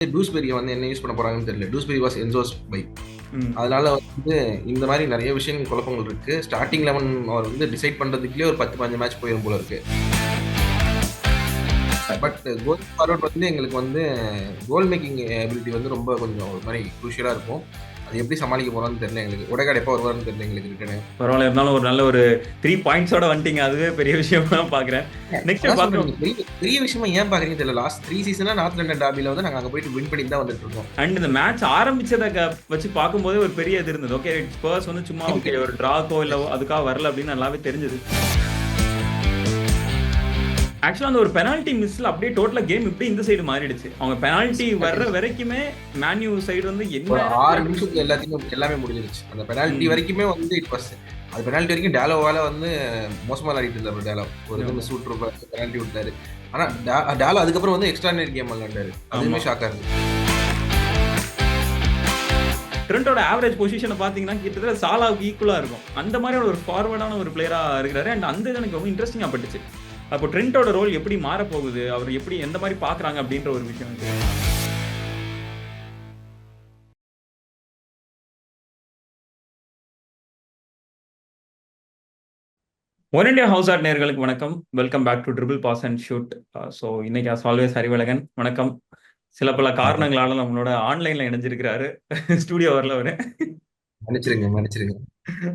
டூஸ்பெரியை வந்து என்ன யூஸ் பண்ண போறாங்கன்னு தெரியல. டூஸ்பெரி வாஸ் என்சோஸ் பை. ம். அதனால வந்து இந்த மாதிரி நிறைய விஷயங்கள் குழப்பங்கள் இருக்கு. ஸ்டார்டிங் 11 அவர் வந்து டிசைட் பண்றதுக்குள்ளே ஒரு 10 15 மேட்ச் போயிடும் போல இருக்கு. பட் கோயிங் ஃபார்வர்ட் வந்து எங்களுக்கு வந்து கோல் மேக்கிங் எபிலிட்டி வந்து ரொம்ப கொஞ்சம் ஒரு மாதிரி குரூஷியலா இருக்கும். அது எப்படி சமாளிக்க போறோம்னு தெரியல எங்களுக்கு. உடைகாடு எப்போ வருவாருன்னு தெரியல எங்களுக்கு ரிட்டர்னு. பரவாயில்ல, இருந்தாலும் ஒரு நல்ல ஒரு 3 பாயிண்ட்ஸோட வந்துட்டீங்க. அதுவே பெரிய விஷயமா பாக்குறேன். நெக்ஸ்ட் அதான் சொல்றேன், பாக்குறோம். நீங்க பெரிய விஷயமா ஏன் பாக்குறீங்கன்னு தெரியல. லாஸ்ட் 3 சீசனா நார்த் லண்டன் டார்பில வந்து நாங்க அங்க போயிட்டு வின் பண்ணி தான் வந்துட்டு இருக்கோம். அண்ட் இந்த மேட்ச் ஆரம்பிச்சதை வச்சு பார்க்கும்போதே ஒரு பெரிய இது இருந்தது. ஓகே, ஸ்பர்ஸ் வந்து சும்மா ஓகே ஒரு டிராக்கோ இல்ல அதுக்காக வரல அப்படின்னு நல்லாவே தெரிஞ்சது. ஆக்சுவலா அந்த ஒரு பெனால்டி மிஸ்ல அப்படியே டோட்டலா கேம் இப்படி இந்த சைடு மாறிடுச்சு. அவங்க பெனால்டி வர்ற வரைக்குமே மேன்யூ சைடு வந்து என்ன ஒரு 6 நிமிஷத்துக்கு எல்லாமே முடிஞ்சிருச்சு. அந்த பெனால்டி வரைக்குமே வந்து இட் வாஸ் அது பெனால்டி வரைக்கும் டேலோவால வந்து மோசமா விளையாடிட்டு இருந்தாரு. டேலோ ஒரு இது மிஸ் விட்டுருப்பாரு, பெனால்டி விட்டாரு. ஆனா டேலோ அதுக்கப்புறம் வந்து எக்ஸ்ட்ராடினரி கேம் விளையாண்டாரு. அதுவுமே ஷாக்கா இருக்கு. ட்ரெண்டோட ஆவரேஜ் பொசிஷனை பார்த்தீங்கன்னா கிட்டத்தட்ட சாலாவுக்கு ஈக்குவலா இருக்கும். அந்த மாதிரி ஒரு ஃபார்வர்டான ஒரு பிளேயரா இருக்கிறாரு. அண்ட் அந்த இது எனக்கு ரொம்ப இன்ட்ரெஸ்டிங்கா பட்டுச்சு. அப்போ ட்ரெண்டோட ரோல் எப்படி மாறப்போகுது, அவர் எப்படி எந்த மாதிரி பாக்குறாங்க அப்படின்ற ஒரு விஷயம் இருக்கு. ஒன் இண்டியா ஹவுஸ் ஆர்ட் நேயர்களுக்கு வணக்கம். Welcome back to triple pass and shoot. So இன்னைக்கு ஆஸ் ஆல்வேஸ் ஹரிவழகன் வணக்கம். சில பல காரணங்களால நம்மளோட ஆன்லைன்ல இணைஞ்சிருக்கிறாரு. ஸ்டுடியோ வரல அவரு. மன்னிச்சிருங்க.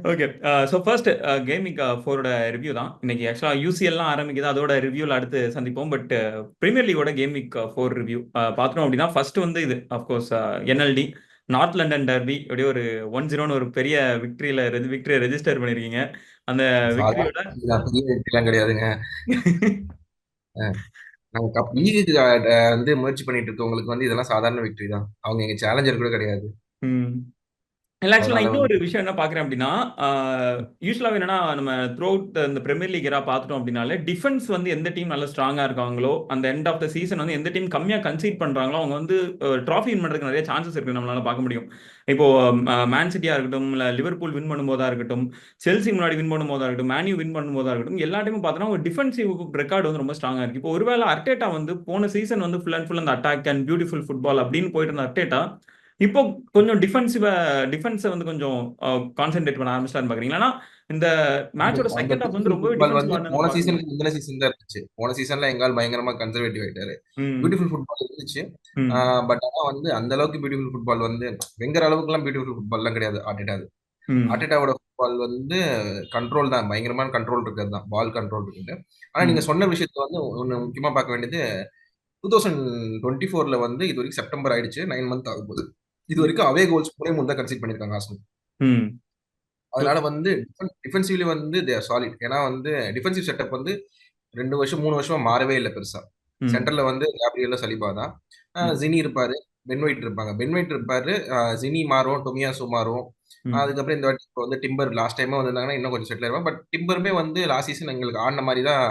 ஓகே, ஸோ ஃபர்ஸ்ட் கேமிங் 4ஓட ரிவ்யூ தான் இன்னைக்கு. ஆக்சுவலாக யூசிஎல்லாம் ஆரம்பிக்குது, அதோட ரிவ்யூவில் அடுத்து சந்திப்போம். பட் பிரீமியர் லீகோட கேமிங் 4 ரிவ்யூ பார்த்தோம் அப்படின்னா ஃபர்ஸ்ட் வந்து இது of course NLD north London derby அப்படியே ஒரு 1-0 ஒரு பெரிய விக்டரியை ரெஜிஸ்டர் பண்ணியிருக்கீங்க. அந்த விக்டரியோட பெரிய வெற்றிலாம் கிடையாதுங்க. நாங்க லீகுக்கு வந்து முயற்சி பண்ணிட்டு இருக்கவங்களுக்கு வந்து இதெல்லாம் சாதாரண வெற்றி தான். அவங்க எங்க சேலஞ்சர் கூட கிடையாது. இல்ல ஆக்சுவலா நான் அதனால வந்து இன்னொரு விஷயம் என்ன பார்க்குறேன் அப்படின்னா, யூசுவலாவே என்னன்னா நம்ம த்ரூ அவுட் இந்த பிரீமியர் லீக் எரா பார்த்துட்டோம் அப்படின்னாலே, டிஃபென்ஸ் வந்து எந்த டீம் நல்லா ஸ்ட்ராங்கா இருக்காங்களோ, அந்த எண்ட் ஆஃப் த சீசன் வந்து எந்த டீம் கம்மியா கன்சீட் பண்றாங்களோ, அவங்க வந்து ட்ராஃபி வின் பண்றதுக்கு நிறைய சான்சஸ் இருக்கு நம்மளால பார்க்க முடியும். இப்போ மேன் சிட்டியா இருக்கட்டும், இல்ல லிவர்பூல் வின் பண்ணும்போதா இருக்கட்டும், செல்சி முன்னாடி வின் பண்ணும்போதா இருக்கட்டும், மேன்யூ வின் பண்ணும்போதா இருக்கட்டும், எல்லா டைமும் பார்த்தோன்னா ஒரு டிஃபென்சிவ் ரெக்கார்டு வந்து ரொம்ப ஸ்ட்ராங்கா இருக்கு. இப்போ ஒருவேளை அர்டேட்டா வந்து போன சீசன் வந்து ஃபுல் அண்ட் ஃபுல் அந்த அட்டாக் அண்ட் பியூட்டிஃபுல் ஃபுட்பால் அப்படின்னு போயிட்டு இருந்த அர்டேட்டா இப்போ கொஞ்சம் டிஃபென்ஸை வந்து கொஞ்சம் கான்சென்ட்ரேட் பண்ண ஆரம்பிச்சிட்டான்னு பாக்குறீங்களா? ஆனா இந்த மேட்சோட அந்த செகண்ட் ஹாஃப் வந்து பியூட்டிஃபுல் ரொம்பவே ஃபுட்பால் டிஃபென்சிவ் வந்து ஆடுனாங்க போன பார்க்க முடியும். சீசனுக்கு முந்தின சீசன் தான் இருந்துச்சு. போன சீசன்ல எங்கால் பயங்கரமா கன்சர்வேட்டிவ் ஆயிட்டாரு. ம், பியூட்டிஃபுல் ஃபுட்பால் இருந்துச்சு. ம், பட் ஆனா வந்து அந்த அளவுக்கு பியூட்டிஃபுல் ஃபுட்பால் வந்து வெங்கர் அளவுக்குலாம் பியூட்டிஃபுல் ஃபுட்பால்லாம் கிடையாது ஆர்டெட்டா. ம், ஆர்டெட்டாவோட ஃபுட்பால் வந்து கண்ட்ரோல் தான். பயங்கரமான கண்ட்ரோல் இருக்கிறது தான். பால் கண்ட்ரோல் இருக்குது. ஆனா நீங்க ம். சொன்ன விஷயத்துல வந்து ஒண்ணு முக்கியமா பார்க்க வேண்டியது 2024ல வந்து இது வரைக்கும் செப்டம்பர் ஆயிடுச்சு. 9 மந்த் ஆகப்போகுது. இது வரைக்கும் அவே கோல்ஸ் 3 தான் கன்சீட் பண்ணியிருக்காங்க ஆர்சனல். ம். அதனால வந்து டிஃபென்சிவ்லி வந்து தே ஆர் சாலிட். ஏன்னா வந்து டிஃபென்சிவ் செட்டப் வந்து 2 வருஷம் 3 வருஷமா மாறவே இல்ல பெருசா. ம், சென்டர்ல வந்து கேப்ரியலோ சலிபா தான். ம், ஜினி இருப்பாரு. பென் ஒயிட் இருப்பாங்க. பென் ஒயிட் இருப்பாரு. ஜினி மாறும். டொமியாசு மாறும். ம், அதுக்கப்புறம் இந்த வாட்டி இப்போ வந்து டிம்பர் லாஸ்ட் டைமா வந்திருந்தாங்கன்னா இன்னும் கொஞ்சம் செட்டில் ஆயிருவாங்க. பட் டிம்பருமே வந்து லாஸ்ட் சீசன் எங்களுக்கு ஆடின மாரி தான்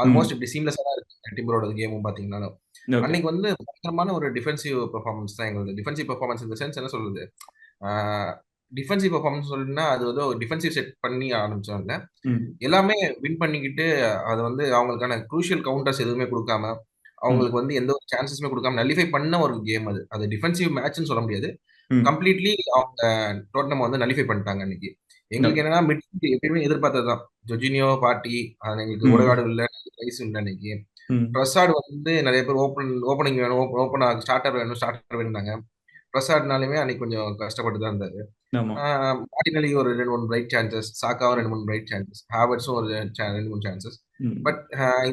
ஆல்மோஸ்ட் ம். இப்படி சீம்லெஸ்ஸா தான் இருக்கு டிம்பரோட கேமும் பார்த்தீங்கன்னாலும். ஓகே. அன்னைக்கு வந்து பயங்கரமான ஒரு டிஃபென்சிவ் பெர்ஃபார்மன்ஸ் தான் எங்களுது. டிஃபென்சிவ் பெர்ஃபார்மன்ஸ் இந்த சென்ஸ் என்ன சொல்றது? ஆ டிஃபென்சிவ் பெர்ஃபார்மன்ஸ் சொல்லணும்னா, அது வந்து ஒரு டிஃபென்சிவ் செட் பண்ணி ஆரம்பிச்சோம் இல்ல. ம், எல்லாமே வின் பண்ணிக்கிட்டு, அது வந்து அவங்களுக்கான குரூஷியல் கவுண்டர்ஸ் எதுவுமே குடுக்காம, ம், அவங்களுக்கு வந்து எந்த ஒரு சான்ஸஸுமே குடுக்காம நல்லிஃபை பண்ண ஒரு கேம் அது. அது டிஃபென்சிவ் மேட்ச்ன்னு சொல்ல முடியாது. ம். கம்ப்ளீட்லி அவங்க டோட்டனம்ம வந்து நல்லிஃபை பண்ணிட்டாங்க அன்னைக்கு. எங்களுக்கு ஓகே. என்னன்னா மிட்ஃபீல்ட் எப்பயுமே எதிர்பார்த்தது தான். ஜொர்ஜினியோ, பார்ட்டி எங்களுக்கு ம், ஓடகார்டு இல்ல, ரைஸ் இல்ல அன்னைக்கு. ம். ட்ரொசார்ட் வந்து நெறைய பேர் ஓப்பனிங் வேணும், ஸ்டார்ட்டர் வேணும், ஸ்டார்ட்டர் வேணும்னாங்க. ட்ரொசார்ட்னாலுமே அன்னைக்கு கொஞ்சம் கஷ்டப்பட்டு தான் இருந்தாரு. ஆமா. ஆ மார்டினெல்லி ஒரு 2, 3 பிரைட் சான்சஸ். சாக்காவும் 2, 3 பிரைட் சான்சஸ். ஹாவர்ட்ஸும் ஒரு 2, 3 சான்சஸ். ம். பட்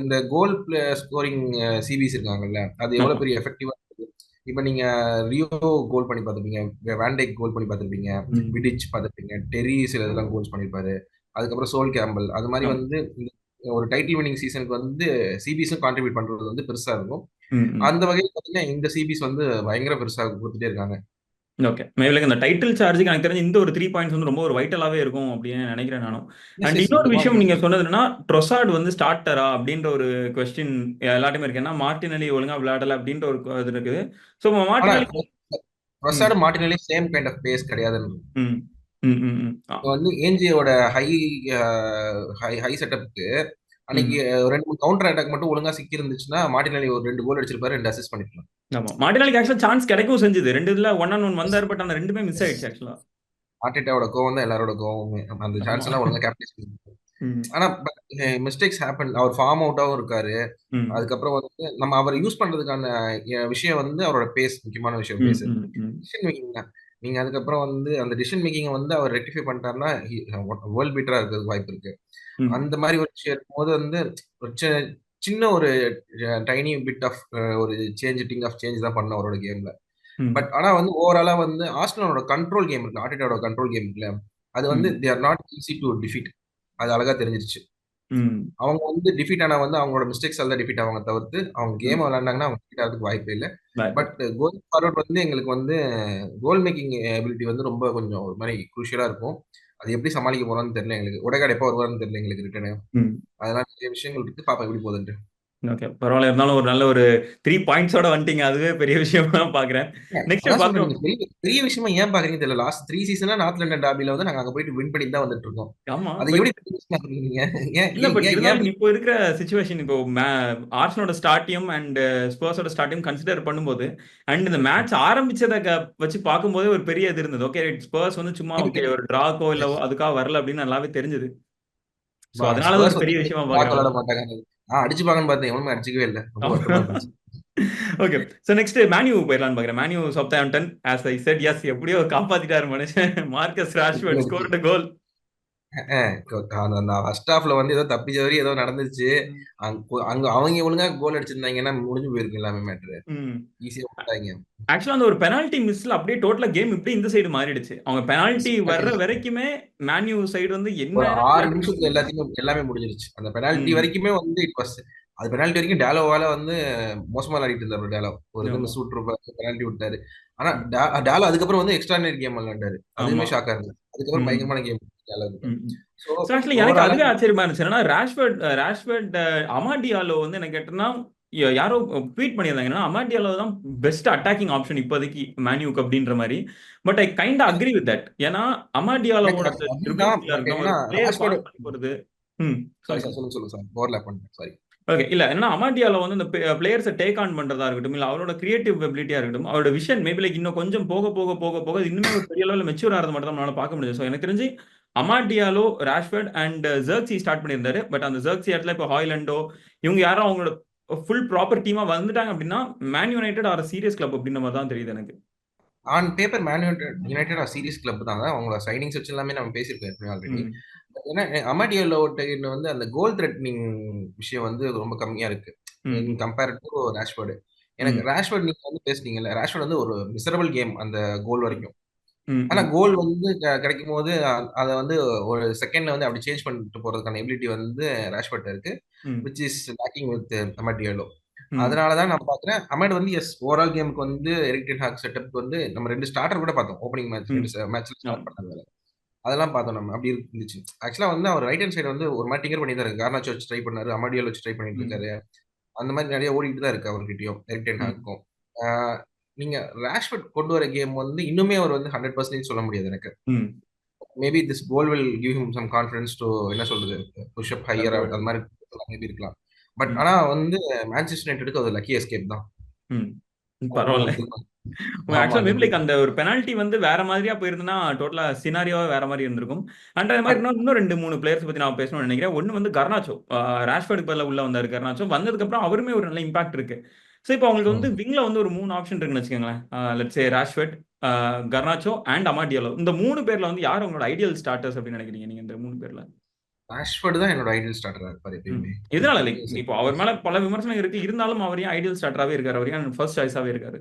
இந்த கோல் ஸ்கோரிங் சிபிஸ் இருக்காங்கல்ல, அது எவ்வளோ ஆமா. பெரிய எஃபெக்டிவா இருக்குது. இப்ப நீங்க ரியோ கோல் பண்ணி பார்த்திருப்பீங்க. வேன் டைக் கோல் பண்ணி பார்த்திருப்பீங்க. ம். விடிச் பார்த்திருப்பீங்க. டெரி சில இதெல்லாம் கோல்ஸ் பண்ணியிருப்பாரு. அதுக்கப்புறம் சோல் கேம்பல். அது மாரி ஆமா. வந்து இந்த ஒரு டைட்டில் வின்னிங் சீசனுக்கு வந்து சிபிஸும் கான்ட்ரிபியூட் பண்றது வந்து பெருசா இருக்கும். ம், ம். அந்த வகையில பார்த்தீங்கன்னா, இந்த சிபிஸ் வந்து பயங்கர பெருசா குடுத்துட்டே இருக்காங்க. ஓகே. மேபி இந்த டைட்டில் சார்ஜ்க்கு எனக்கு தெரிஞ்சு இந்த ஒரு 3 பாயிண்ட்ஸ் வந்து ரொம்ப ஒரு வைட்டலாவே இருக்கும் அப்படின்னு நினைக்கிறேன் நானும். Yes, and yes. இன்னொரு இந்த விஷயம் மாரி நீங்க சொன்னது என்னன்னா, ட்ரொசார்ட் வந்து ஸ்டார்ட்டரா அப்படின்ற ஒரு கொஸ்டின் எல்லாருமே இருக்கு. ஏன்னா மார்டினெல்லி ஒழுங்கா விளையாடல அப்படின்ற ஒரு இது இருக்குது. ஸோ ஆனா மார்டினெல்லி ம், Trossard, Martinelli same kind of pace கிடையாதுன்னு. ம், ம், ம், ம். இப்ப வந்து ஏஞ்சியோட ஹை ஹை ஹை செட்டப்க்கு அன்னைக்கு ம். 2, 3 கவுண்டர் அட்டாக் மட்டும் ஒழுங்கா சிக்கி இருந்துச்சுன்னா மார்டினெல்லி ஒரு 2 கோல் அடிச்சிருப்பாரு, 2 அசிஸ்ட் பண்ணிருக்கலாம். ஆமா. மார்டினெல்லிக்கு ஆக்சுவலா சான்ஸ் கிடைக்கவும் செஞ்சது. 2 இதுல 1 ஆன் 1 வந்தாரு. பட் அந்த 2மே மிஸ் ஆயிடுச்சு ஆக்சுவலா. ஆர்டெட்டாவோட கோவம் தான் எல்லாரோட கோவமே. அந்த ஆமா. சான்ஸ் எல்லாம் ஒழுங்கா கேப்டனைஸ் பண்ணிருப்பாரு. ம். ஆனா மிஸ்டேக்ஸ் ஹேப்பன். அவர் ஃபார்ம் அவுட்டாவும் இருக்காரு. ம். அதுக்கப்புறம் வந்து நம்ம அவர யூஸ் பண்றதுக்கான விஷயம் வந்து அவரோட பேஸ், முக்கியமான விஷயம் ம். பேஸ். ம். ம். டிசிஷன் மேக்கிங் தான். நீங்க அதுக்கப்புறம் வந்து அந்த டிசிஷன் மேக்கிங்க வந்து அவர் ரெக்டிஃபை பண்ணிட்டாருன்னா, வேர்ல்ட் பீட்டரா இருக்கிறதுக்கு வாய்ப்பு இருக்கு. ம். அந்த மாரி ஒரு விஷயம் இருக்கும்போது வந்து ஒரு சின்ன ஒரு டைனி பிட் ஆஃப் ஒரு டிங் ஆஃப் சேஞ்ச் தான் பண்ணணும் அவரோட கேம்ல. ம். பட் ஆனா வந்து ஓவராலா வந்து ஆர்சனலோட கண்ட்ரோல் கேம் இருக்குல்ல, ஆர்டெட்டாவோட கண்ட்ரோல் கேம் இருக்குல்ல, அது வந்து ம். They are not easy to defeat. அது அழகா தெரிஞ்சிருச்சு. ம். அவங்க வந்து டிஃபீட் ஆனா வந்து அவங்களோட மிஸ்டேக்ஸால தான் டிஃபீட் ஆவாங்க தவிர்த்து, அவங்க கேம் ம். விளையாண்டாங்கன்னா அவங்க டிஃபீட் ஆகறதுக்கு வாய்ப்பே இல்ல. வாய்ப்பு பட் இல்ல. கோயிங் ஃபார்வர்ட் வந்து எங்களுக்கு வந்து கோல் மேக்கிங் எபிலிட்டி வந்து ரொம்ப கொஞ்சம் ஒரு மாரி குரூஷியலா இருக்கும். அது எப்படி சமாளிக்க போறோம்னு தெரியல எங்களுக்கு. ஓடேகார்ட் எப்போ வருவாருன்னு தெரியல எங்களுக்கு ரிட்டர்னு. ம். அதெல்லாம் நிறைய விஷயங்கள் இருக்கு. பாப்போம் எப்படி போகுதுன்ட்டு. ஓகே. பரவால்ல. இருந்தாலும் ஒரு நல்ல ஒரு 3 பாயிண்ட்ஸோட வந்துட்டீங்க. அதுவே பெரிய விஷயமா தான் பார்க்குறேன். நெக்ஸ்ட் அதான் சொல்றேன். பார்க்குறோம். நீங்க பெரிய பெரிய விஷயமா ஏன் பார்க்குறீங்கன்னு தெரியல. லாஸ்ட் 3 சீசனா நார்த் லண்டன் டெர்பில வந்து நாங்க அங்க போயிட்டு வின் பண்ணிட்டு தான் வந்துட்டு இருக்கோம். ஆமா. அத பட் எப்படி பெரிய விஷயமா பார்க்குறீங்க? ஏன் இல்ல ஏன் பட் ஏன் ஏன் இருந்தாலும் இப்போ இருக்கிற சிச்சுவேஷன் இப்போ ஆர்சனோட ஸ்டார்ட்டையும் அண்ட் ஸ்பர்ஸோட ஸ்டார்ட்டையும் கன்சிடர் பண்ணும்போது அண்ட் இந்த மேட்ச் ஆரம்பிச்சத வச்சு பார்க்கும்போதே ஒரு பெரிய இது இருந்தது. ஓகே ஸ்பர்ஸ் வந்து சும்மா ஓகே இருக்கு. ஒரு டிராக்கோ இல்ல எஸ். அதுக்காக வரல அப்படின்னு நல்லாவே தெரிஞ்சது. ஸோ அதனால அது ஸ்பர்ஸ் ஒரு வந்து பெரிய விஷயமா பிளாக் பார்க்குறேன். விளையாட மாட்டாங்க. அடிச்சுப்பாங்கன்னு பார்த்தேன். எவனுமே அடிச்சுக்கவே இல்ல. ரொம்ப வருத்தமா இருந்துச்சு. ஓகே. ஸோ நெக்ஸ்ட் மேன்யூ போயிடலாம்னு பார்க்குறேன். Man U Southampton as I said yes எப்படியோ காப்பாத்திட்டாரு மனுஷன். Marcus Rashford scored goal. அந்த அந்த ஃபர்ஸ்ட் ஹாஃப்ல வந்து ஏதோ தப்பி தவறி ஏதோ நடந்துருச்சு. அங்க அவங்க ஒழுங்கா கோல் அடிச்சிருந்தாங்கன்னா முடிஞ்சு போயிருக்கும் எல்லாமே மேட்ரு. ம். ஈஸியா விட்டாய்ங்க. ஆக்சுவலா அந்த ஒரு பெனால்டி மிஸ்ல அப்படியே டோட்டலா கேம் இப்படி இந்த சைடு மாறிடுச்சு. அவங்க பெனால்டி வர்ற வரைக்குமே மேன்யூ சைடு வந்து என்ன ஒரு 6 விளையாட்டு நிமிஷத்துல நடக்குது. எல்லாமே முடிஞ்சிருச்சு. அந்த பெனால்டி ம். வரைக்குமே வந்து இட் வாஸ் அது பெனால்டி வரைக்கும் டாலோவால வந்து மோசமா விளையாடிட்டு இருந்தாரு டாலோ. ஒரு இது ஆமா. மிஸ் விட்டுருப்பாரு. பெனால்டி விட்டாரு. ஆனா ம். டாலோ அதுக்கப்புறம் வந்து எக்ஸ்ட்ராடினரி கேம் விளையாண்டாரு. ஆமா. அதுவுமே ஷாக்கா இருந்துச்சு. அதுக்கப்புறம் ம். பயங்கரமான கேம் டாலோ கிட்ட. ம். ம். சோ ஸோ ஆக்சுவலி எனக்கு ஓவராலா அதுவே ஆச்சரியமா இருந்துச்சு. என்னன்னா ராஷ்வர்ட் அமாடியாலோ வந்து எனக்கு கேட்டனா யாரோ ட்வீட் பண்ணியிருந்தாங்க. என்னன்னா அமாடியாலோ தான் பெஸ்ட் அட்டாக்கிங் ஆப்ஷன் இப்போதைக்கு மேன்யூக்கு அப்படின்ற மாரி. But I கைண்டா agree with that. ஏன்னா எனக்கு அமாடியாலோட அது அந்த ட்ரிபிளிங் அதுதான். ஸ்கில்லா பட் இருக்கட்டும், ஒரு என்னன்னா பிளேயர் ராஷ்வர்ட் பாஸ் பண்ணி போறது. ம். சாரி சொல்லுங்க. சார் சொல்லுங்க சார். ஓவர்லாப் பண்ணிட்டேன். சாரி. ஓகே. இல்ல என்னன்னா அமாடியால வந்து இந்த பிளேயர்ஸ டேக் ஆன் பண்றதா இருக்கட்டும், இல்ல அவரோட கிரியேட்டிவ் எபிலிட்டியா இருக்கட்டும், அவரோட விஷன் மேபி லைக் இன்னும் கொஞ்சம் போக இன்னுமே ஒரு பெரிய லெவல்ல மெச்சூர் ஆறது மட்டும் தான் நம்மளால பார்க்க முடியுது. ஸோ எனக்கு தெரிஞ்சு அமாடியாலோ, ராஷ்வர்ட் அண்ட் ஜெர்க்ஸி ஸ்டார்ட் பண்ணியிருந்தாரு. பட் அந்த ஜெர்க்ஸி இடத்துல இப்போ ஹாய்லண்டோ இவங்க யாரும் அவங்களோட ஃபுல் ப்ராப்பர் டீமா வந்துட்டாங்க அப்படின்னா, man united are serious club அப்படின்ற மாதிரி தான் தெரியுது எனக்கு. On paper man united serious club தான். அவங்களோட சைனிங்ஸ் வச்சு எல்லாமே நம்ம பேசியிருக்கோம் ஏற்கனவே ஆல்ரெடி. ம். ஏன்னா அமாடியோல வந்து அந்த கோல் த்ரெட்னிங் விஷயம் வந்து ரொம்ப கம்மியா இருக்கு. ம். இன் கம்பேர் டு ராஷ்வர்ட். எனக்கு ம். ராஷ்வர்ட் நீங்க வந்து பேசுனீங்கல்ல. ராஷ்வர்ட் வந்து ஒரு மிசரபிள் கேம் அந்த கோல் வரைக்கும். ம். ஆனா ம். கோல் வந்து கிடைக்கும்போது அத வந்து ஒரு செகண்ட்ல வந்து அப்படி சேஞ்ச் பண்ணிட்டு போறதுக்கான எபிலிட்டி வந்து ராஷ்வர்ட் இருக்கு. ம். Which is lacking with Amad Diallo. ம். அதனால தான் நான் பார்க்குறேன். அமேட் வந்து ஓவரால் கேமுக்கு வந்து எரிக் டென் ஹாக் செட்டப்க்கு வந்து நம்ம 2 ஸ்டார்ட்டர் கூட பார்த்தோம். ஓப்பனிங் மேட்ச் ம். 2 மேட்ச்ல ஆமா. ஸ்டார்ட் பண்ணாங்க. அதெல்லாம் பார்த்தோம் நம்ம. அப்படி இருந்துச்சு. ஆக்சுவலா வந்து அவர் ரைட் ஹேண்ட் சைடு வந்து ஒரு மாரி டிங்கர் பண்ணி தான் இருக்காரு. கார்னாச்சோ வச்சு ட்ரை பண்ணாரு. அமாடியோல வச்சு ட்ரை பண்ணிட்டு ம். இருக்காரு. அந்த மாரி நெறைய ஓடிட்டு தான் இருக்கு அவர்கிட்டயும். எரிக் டென் ம். ஹாக்கும். ஆ நீங்க ராஷ்வர்ட் கொண்டு வர கேம் வந்து இன்னுமே அவர் வந்து 100% சொல்ல முடியாது எனக்கு. ம். Maybe this goal will give him some confidence to என்ன சொல்றது? புஷ் அப் ஹையர் அடுத்த அது மாரி மேபி இருக்கலாம். பட் ம். ஆனா வந்து மான்செஸ்டர் யுனைட்டடுக்கு அது லக்கி எஸ்கேப் தான். ம். ஒண்ணு பரவால்ல. ஒத்துக்கணும். ஆமா ஆக்சுவலா மேபி லைக் கண்டிப்பா. அந்த ஒரு பெனால்டி வந்து வேற மாதிரியா போயிருந்ததுன்னா, டோட்டலா சினாரியோவே வேற மாரி இருந்திருக்கும். அண்ட் அது மாரி இன்னும் 2, 3 பிளேயர்ஸ் பத்தி நான் பேசணும்னு நெனைக்கிறேன். ஒண்ணு வந்து கர்னாச்சோ. ராஷ்வர்ட்க்கு பதிலா உள்ள வந்தாரு கர்னாச்சோ. வந்ததுக்கப்புறம் அவருமே ஒரு நல்ல இம்பாக்ட் இருக்கு. ஸோ இப்போ அவங்களுக்கு வந்து ம். விங்ல வந்து ஒரு 3 ஆப்ஷன் இருக்குன்னு வச்சுக்கோங்களேன். Let's say Rashford, uh Garnacho and Amad Diallo. இந்த 3 பேர்ல வந்து யார் உங்களோட ஐடியல் ஸ்டார்ட்டர்ஸ் அப்படின்னு நெனைக்கிறீங்க நீங்க இந்த 3 பேர்ல? ராஷ்வர்ட் தான் என்னோட ஐடியல் ஸ்டார்ட்டரா இருப்பாரு ம். எப்பயுமே. எதனால லைக் எப்பயுமே சரி. இப்போ அவர் மேல பல விமர்சனம் இருக்கு. இருந்தாலும் அவர் ஏன் ஐடியல் ஸ்டார்ட்டராவே இருக்காரு? அவர் ஏன் ஃபர்ஸ்ட் சாய்ஸாவே இருக்காரு?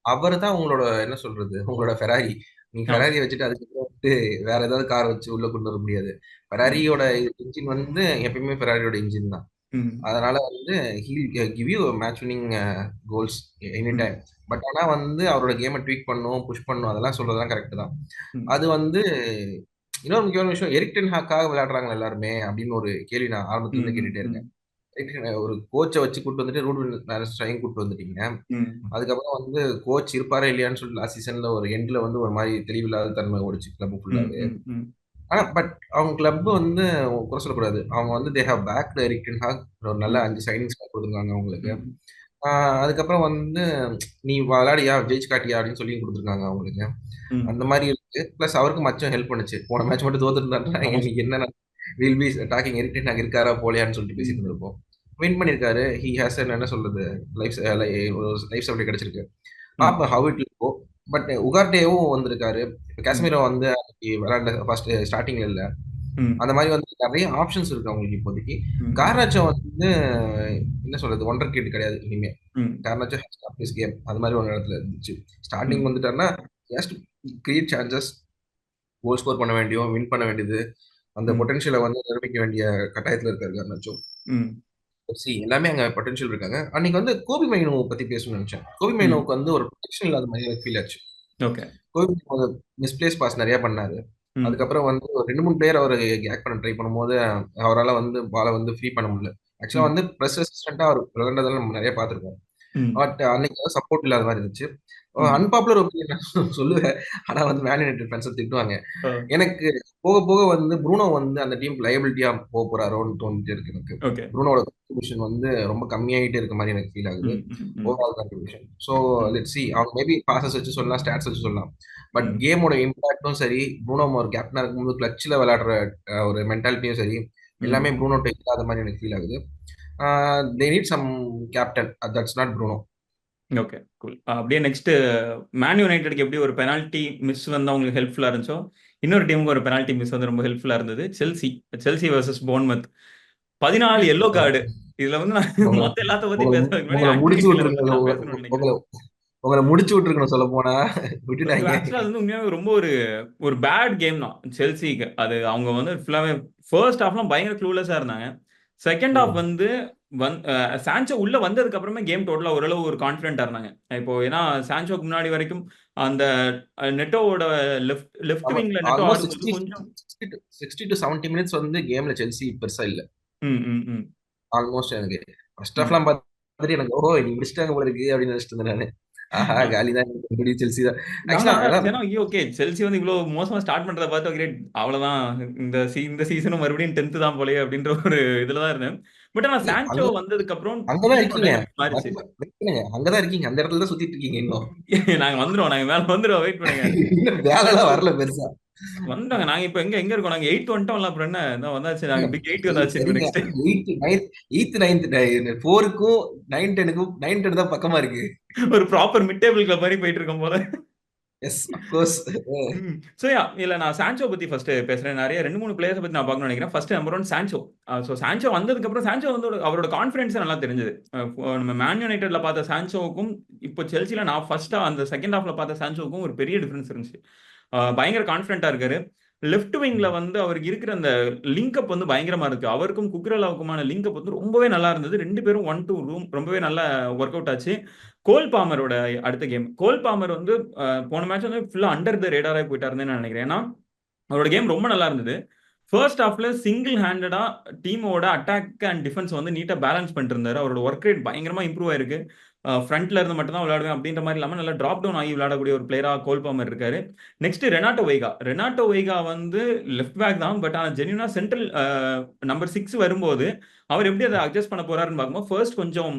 அவரு தான் உங்களோட என்ன சொல்றது? உங்களோட ஃபெராரி. நீங்க ஆமா. ஃபெராரிய வச்சுட்டு அதுக்கப்புறம் வந்து வேற ஏதாவது கார் வச்சு உள்ள கொண்டு வர முடியாது. ம். ஃபெராரியோட என்ஜின் வந்து எப்பயுமே ஃபெராரியோட என்ஜின் தான். ம். அதனால வந்து give you match winning goals any ம். டைம். பட் ஆனா வந்து அவரோட கேம ட்வீக் பண்ணும், புஷ் பண்ணும் அதெல்லாம் சொல்றதெல்லாம் கரெக்ட் தான். ம். அது வந்து இன்னொரு முக்கியமான விஷயம் எரிக் டென் ஹாக்காக விளையாடுறாங்களா எல்லாருமே அப்படின்னு ஒரு கேள்வி நான் ஆரம்பத்துல ம். இருந்தே ம். கேட்டுட்டே ம். இருக்கேன். ஒரு கோச்ச வச்சு கூட்டு வந்துட்டு ரூட்வின் நாரஸ்டையும் கூட்டு வந்துட்டீங்க. ம். அதுக்கப்புறம் வந்து கோச் இருப்பாரா இல்லையான்னு சொல்லி லாஸ்ட் சீசன்ல ஒரு எண்ட்ல வந்து ஒரு மாரி தெளிவில்லாத தன்மை ஓடுச்சு கிளப் ம். ஃபுல்லாவே. ம். ம். பட் அவங்க கிளப் வந்து குறை சொல்லக்கூடாது. அவங்க வந்து they have backed Erik ten Hag. ஒரு நல்ல ம், 5 சைனிங்ஸ் குடுத்துருக்காங்க அவங்களுக்கு. ம், அதுக்கப்புறம் வந்து நீ விளையாடியா, ஜெயிச்சு காட்டியா அப்படின்னு சொல்லி குடுத்துருக்காங்க அவங்களுக்கு. ம். அந்த மாரி இருக்கு. பிளஸ் அவருக்கு மச்சும் ஹெல்ப் பண்ணுச்சு. போன மேட்ச் மட்டும் தோத்துருந்தாருன்னா ஆமா. இன்னைக்கு என்ன will be talking Erik ten Hag இருக்காரா போலையான்னு சொல்லிட்டு பேசிட்டு ம், இருந்திருப்போம். வின் பண்ணியிருக்காரு. ஹி ஹாஸ் என்ன சொல்றது, லைஃப் லைஃப் சப்ஜெக்ட் கிடைச்சிருக்கு. ம், பாப்போம் ஹவ் இட் கோ. பட் உகார்டேவும் வந்திருக்காரு. இப்ப ம், காஷ்மீரோ வந்து அன்னைக்கு விளையாண்ட ஃபர்ஸ்ட் ஸ்டார்டிங்ல இல்ல. ம், அந்த மாதிரி வந்து நிறைய ஆப்ஷன்ஸ் இருக்கு அவங்களுக்கு இப்போதைக்கு. ம், கார்னாச்சோ வந்து என்ன சொல்றது, ஒண்டர் கிட் கிடையாது இனிமே. ம், கார்னாச்சோ ஹேஸ் கேம் அது மாதிரி ஒரு இடத்துல இருந்துச்சு. ஸ்டார்டிங் ம், வந்துட்டாருன்னா just create chances, goal score பண்ண வேண்டியும், வின் பண்ண வேண்டியது, அந்த ம், பொட்டன்ஷியலை வந்து நிரூபிக்க வேண்டிய கட்டாயத்துல இருக்காரு கார்னாச்சோ. ம். எல்லாமே அங்க பொட்டன்ஷியல் இருக்காங்க. அன்னைக்கு வந்து கோபி மைனோ பத்தி பேசணும்னு நினைச்சேன். கோபி ம். மைனோவுக்கு வந்து ஒரு ப்ரொடெக்ஷன் இல்லாத மாதிரி எனக்கு ஃபீல் ஆச்சு. Okay. Gopi Maino misplace pass நிறைய பண்ணாரு. ம், அதுக்கப்புறம் வந்து ஒரு 2, 3 பிளேயர் அவரு கேக் பண்ண ட்ரை பண்ணும்போது, அவரால வந்து பால வந்து ஃப்ரீ பண்ண முடியல. ஆக்சுவலா ம், வந்து பிரஸ் ரெசிஸ்டன்ட்டா அவர் விளையாண்டதெல்லாம் நம்ம நெறைய பார்த்திருக்கோம். ம், பட் அன்னைக்கு வந்து சப்போர்ட் இல்லாத மாரி இருந்துச்சு. ம். அன்பாப்புலர் ஒப்பீனியன் நான் சொல்லுவேன். ஆனா வந்து மேன் யுனைட்டட் ஃபேன்ஸ் திட்டுவாங்க. ஆ. எனக்கு போக போக வந்து ப்ரூனோ வந்து அந்த டீமுக்கு லயபிலிட்டியா போறாரோன்னு தோணிட்டே இருக்கு எனக்கு. ஓகே. ப்ரூனோட கான்ட்ரிபியூஷன் வந்து ரொம்ப கம்மியாயிட்டே இருக்க மாரி எனக்கு ஃபீல் ஆகுது. ம், ம், ம், ஓவரால் கான்ட்ரிபியூஷன். ஸோ ம், லெட்ஸ் சி. அவங்க மேபி பாசஸ் வச்சு சொல்லலாம், ஸ்டாட்ஸ் வச்சு சொல்லலாம். பட் ம், கேமோட இம்பாக்டும் சரி, ப்ரூனோ ஒரு கேப்டனா இருக்கும்போது கிளட்ச்ல விளையாடுற ஒரு மென்டாலிட்டியும் சரி, ம். எல்லாமே ப்ரூனோட்ட இல்லாத மாரி எனக்கு ஃபீல் ஆகுது. They need some captain. That's not Bruno. Okay. Cool. அப்படியே நெக்ஸ்ட் மேன் யுனைட்டடுக்கு எப்படி ஒரு பெனால்டி மிஸ் வந்து அவங்களுக்கு ஹெல்ப்ஃபுல்லா இருந்துச்சோ, இன்னொரு டீமுக்கு ஒரு பெனால்டி மிஸ் வந்து ரொம்ப ஹெல்ப்ஃபுல்லா இருந்தது. Chelsea. Chelsea versus Bournemouth. 14 yellow card. இதுல வந்து நான் உங்கள மத்த எல்லாத்த பத்தி உங்கள பேசுறதுக்கு முன்னாடி உங்கள முடிச்சு ஆன்டோனி லெவல் பத்தி விட்டுருக்கணும். நான் பேசணும்னு நினைக்கிறேன். உங்கள உங்கள முடிச்சு விட்டுருக்கணும் சொல்லப்போனா. விட்டுட்டாய்ங்க. ஆக்சுவலா அது வந்து உண்மையாவே ரொம்ப ஒரு ஒரு பேட் கேம் தான் செல்சிக்கு. அது அவங்க வந்து ஃபுல்லாவே ஃபர்ஸ்ட் ஹாஃப்லாம் பயங்கர க்ளூலெஸ்ஸா இருந்தாங்க. செகண்ட் ஹாஃப் ம். வந்து சான்சோ உள்ள வந்ததுக்கு அப்புறமே கேம் டோட்டலா ஓரளவு ஒரு கான்ஃபிடென்ட்டா இருந்தாங்க. இப்போ ஏன்னா சான்சோக்கு முன்னாடி வரைக்கும் அந்த நெட்டோவோட லெஃப்ட் ஆமா. விங்ல நெட்டோ ஆல்மோஸ்ட் ஆடும்போது கொஞ்சம் 60 to 70 மினிட்ஸ் வந்து கேம்ல செல்சி பெருசா இல்ல. ம், ம், ம். ஆல்மோஸ்ட் எனக்கு ஃபர்ஸ்ட் ம். ஹாஃப்லாம் பார்த்துட்டு எனக்கு ஓஹோ! இன்னைக்கு முடிச்சுட்டாங்க போல இருக்கு அப்படின்னு நினைச்சிட்டு இருந்தேன் நானு. ஆஹா! அ காலி தான் மறுபடியும் செல்சி தான். நானும் ஆக்சுவலா அதான் அதான் நினைச்சேன். ஏன்னா, ஐயோ! ஓகே செல்சி வந்து இவ்ளோ மோசமா ஸ்டார்ட் பண்றத பார்த்து கிரேட் அவ்வளோதான் இந்த சீசனும் மறுபடியும் 10த் தான் போலயே அப்படின்ற ஒரு இதுல தான் இருந்தேன். பட் ஆனா சான்சோ அங்க வந்ததுக்கு அப்புறம் அங்க தான் டீமோட இருக்கீங்க. டைனமிக்ஸ் மாறிச்சு. வெயிட் பண்ணுங்க. அங்க தான் இருக்கீங்க. அந்த இடத்துல தான் சுத்திட்டு இருக்கீங்க இன்னும். நாங்க வந்துருவோம். நாங்க மேல வந்துருவோம். வெயிட் பண்ணுங்க. இன்னும் வேலைலாம் வரல பெருசா. வந்துட்டோங்க. நாங்க இப்ப எங்க எங்க இருக்கோம்? நாங்க 8 வந்துட்டோம்ல. அப்புறம் என்ன? இதோ வந்தாச்சு. நாங்க பிக் 8 வந்தாச்சு இப்ப சரிங்க. நெக்ஸ்ட். 8த், 9த் 4க்கும் 9, 10க்கும் 9, 10 தான் பக்கமா இருக்கு. ஒரு ப்ராப்பர் மிட் டேபிள் கிளப் மாரி போயிட்டு இருக்கோம் போல. Yes of course. ம். சோ இல்ல நான் சான்சோ பத்தி ஃபர்ஸ்ட் பேசுறேன். நெறைய 2, 3 பிளேயர்ஸ பத்தி நான் பார்க்கணும்னு நெனைக்கிறேன். First number 1 Sancho. So Sancho வந்ததுக்கு அப்புறம் சான்சோ வந்து அவரோட கான்ஃபிடன்ஸ் நல்லா தெரிஞ்சது. நம்ம மேன் யுனைட்டட்ல பார்த்த சான்சோவுக்கும், இப்போ செல்சில நான் ஃபர்ஸ்ட் அந்த செகண்ட் ஹாஃப்ல பார்த்த சான்சோவுக்கும் ஒரு பெரிய டிஃபரன்ஸ் இருந்துச்சு. பயங்கர கான்ஃபிடென்ட்டா இருக்காரு. லெஃப்ட் விங்ல வந்து அவருக்கு இருக்கிற அந்த லிங்க் அப் வந்து பயங்கரமா இருக்கு. அவருக்கும் குக்ரெலாவுக்குமான லிங்க் அப் வந்து ரொம்பவே நல்லா இருந்தது. 2 பேரும் 1 டூ ரூம் ரொம்பவே நல்லா வொர்க் அவுட் ஆச்சு. கோல் பாமரோட அடுத்த கேம். கோல் பாமர் வந்து போன மேட்ச் வந்து ஃபுல்லா அண்டர் த ரேடாரா போயிட்டாருன்னு நான் நினைக்கிறேன். ஏன்னா, அவரோட கேம் ரொம்ப நல்லா இருந்தது. ஃபர்ஸ்ட் ஹாஃப்ல சிங்கிள் ஹேண்டடா டீமோட அட்டாக் அண்ட் டிஃபென்ஸ் வந்து நீட்டா பேலன்ஸ் பண்ணிட்டு இருந்தாரு. அவரோட வொர்க் ரேட் பயங்கரமா இம்ப்ரூவ் ஆயிருக்கு. ஃப்ரண்ட்ல இருந்து மட்டும் தான் விளையாடுவேன் அப்படின்ற மாரி இல்லாம நல்லா டிராப் டவுன் ஆகி விளையாடக்கூடிய ஒரு பிளேயரா கோல் பாமர் இருக்காரு. நெக்ஸ்ட் ரெனாட்டோ வைகா. ரெனாட்டோ வைகா வந்து லெஃப்ட் பேக் தான். பட் ஆனா ஜென்யூனா சென்ட்ரல் நம்பர் 6 வரும்போது, அவர் எப்படி அத அட்ஜஸ்ட் பண்ண போறாருன்னு பார்க்கும்போது, ஃபர்ஸ்ட் கொஞ்சம்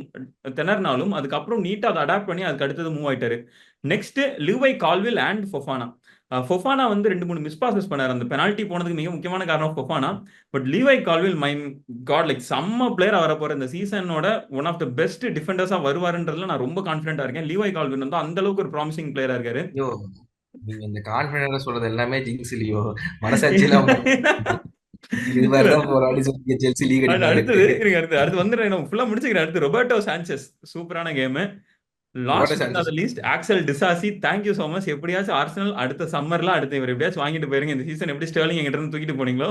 திணறினாலும், அதுக்கப்புறம் நீட்டா அத அடாப்ட் பண்ணி அதுக்கு அடுத்தது மூவ் ஆயிட்டாரு. நெக்ஸ்ட் லியூவை கால்வில் அண்ட் ஃபொஃபானா. ஃபொஃபானா வந்து 2, 3 மிஸ் பாசஸ் பண்ணாரு. அந்த பெனால்டி போனதுக்கு மிக முக்கியமான காரணம் Fofana. But Levi Colwill my god like செம்ம பிளேயரா வரப்போற இந்த சீசனோட ஒன் ஆஃப் த பெஸ்ட் டிஃபெண்டர்ஸா வருவாருன்றதுல நான் ரொம்ப கான்ஃபிடென்ட்டா இருக்கேன். லீவை கால்வின் வந்து அந்த அளவுக்கு ஒரு ப்ராமிசிங் பிளேயரா இருக்காரு. ஐயோ! நீங்க இந்த கான்ஃபிடென்ட்டா சொல்றது எல்லாமே ஜிங்க்ஸ் லியோ. மனசாட்சிலாம் இது மாரி இல்ல தான் போராடி சொல்லி செல்சி லீக் அடுத்தது அடிப்பாங்கன்ட்டு. இருங்க அடுத்து வந்துடுறேன். நான் ஃபுல்லா முடிச்சுக்கிறேன். அடுத்து ரொபர்டோ சாnchez சூப்பரான game. Roberto last but not Sanchez. The least Axel Disasi thank you so much. எப்படியாச்சும் ஆர்சனல் அடுத்த சம்மர்ல அடுத்து இவர் எப்படியாச்சும் வாங்கிட்டு போயிருங்க. இந்த சீசன் எப்படி ஸ்டெர்லிங் எங்கிட்ட இருந்து தூக்கிட்டு போனீங்களோ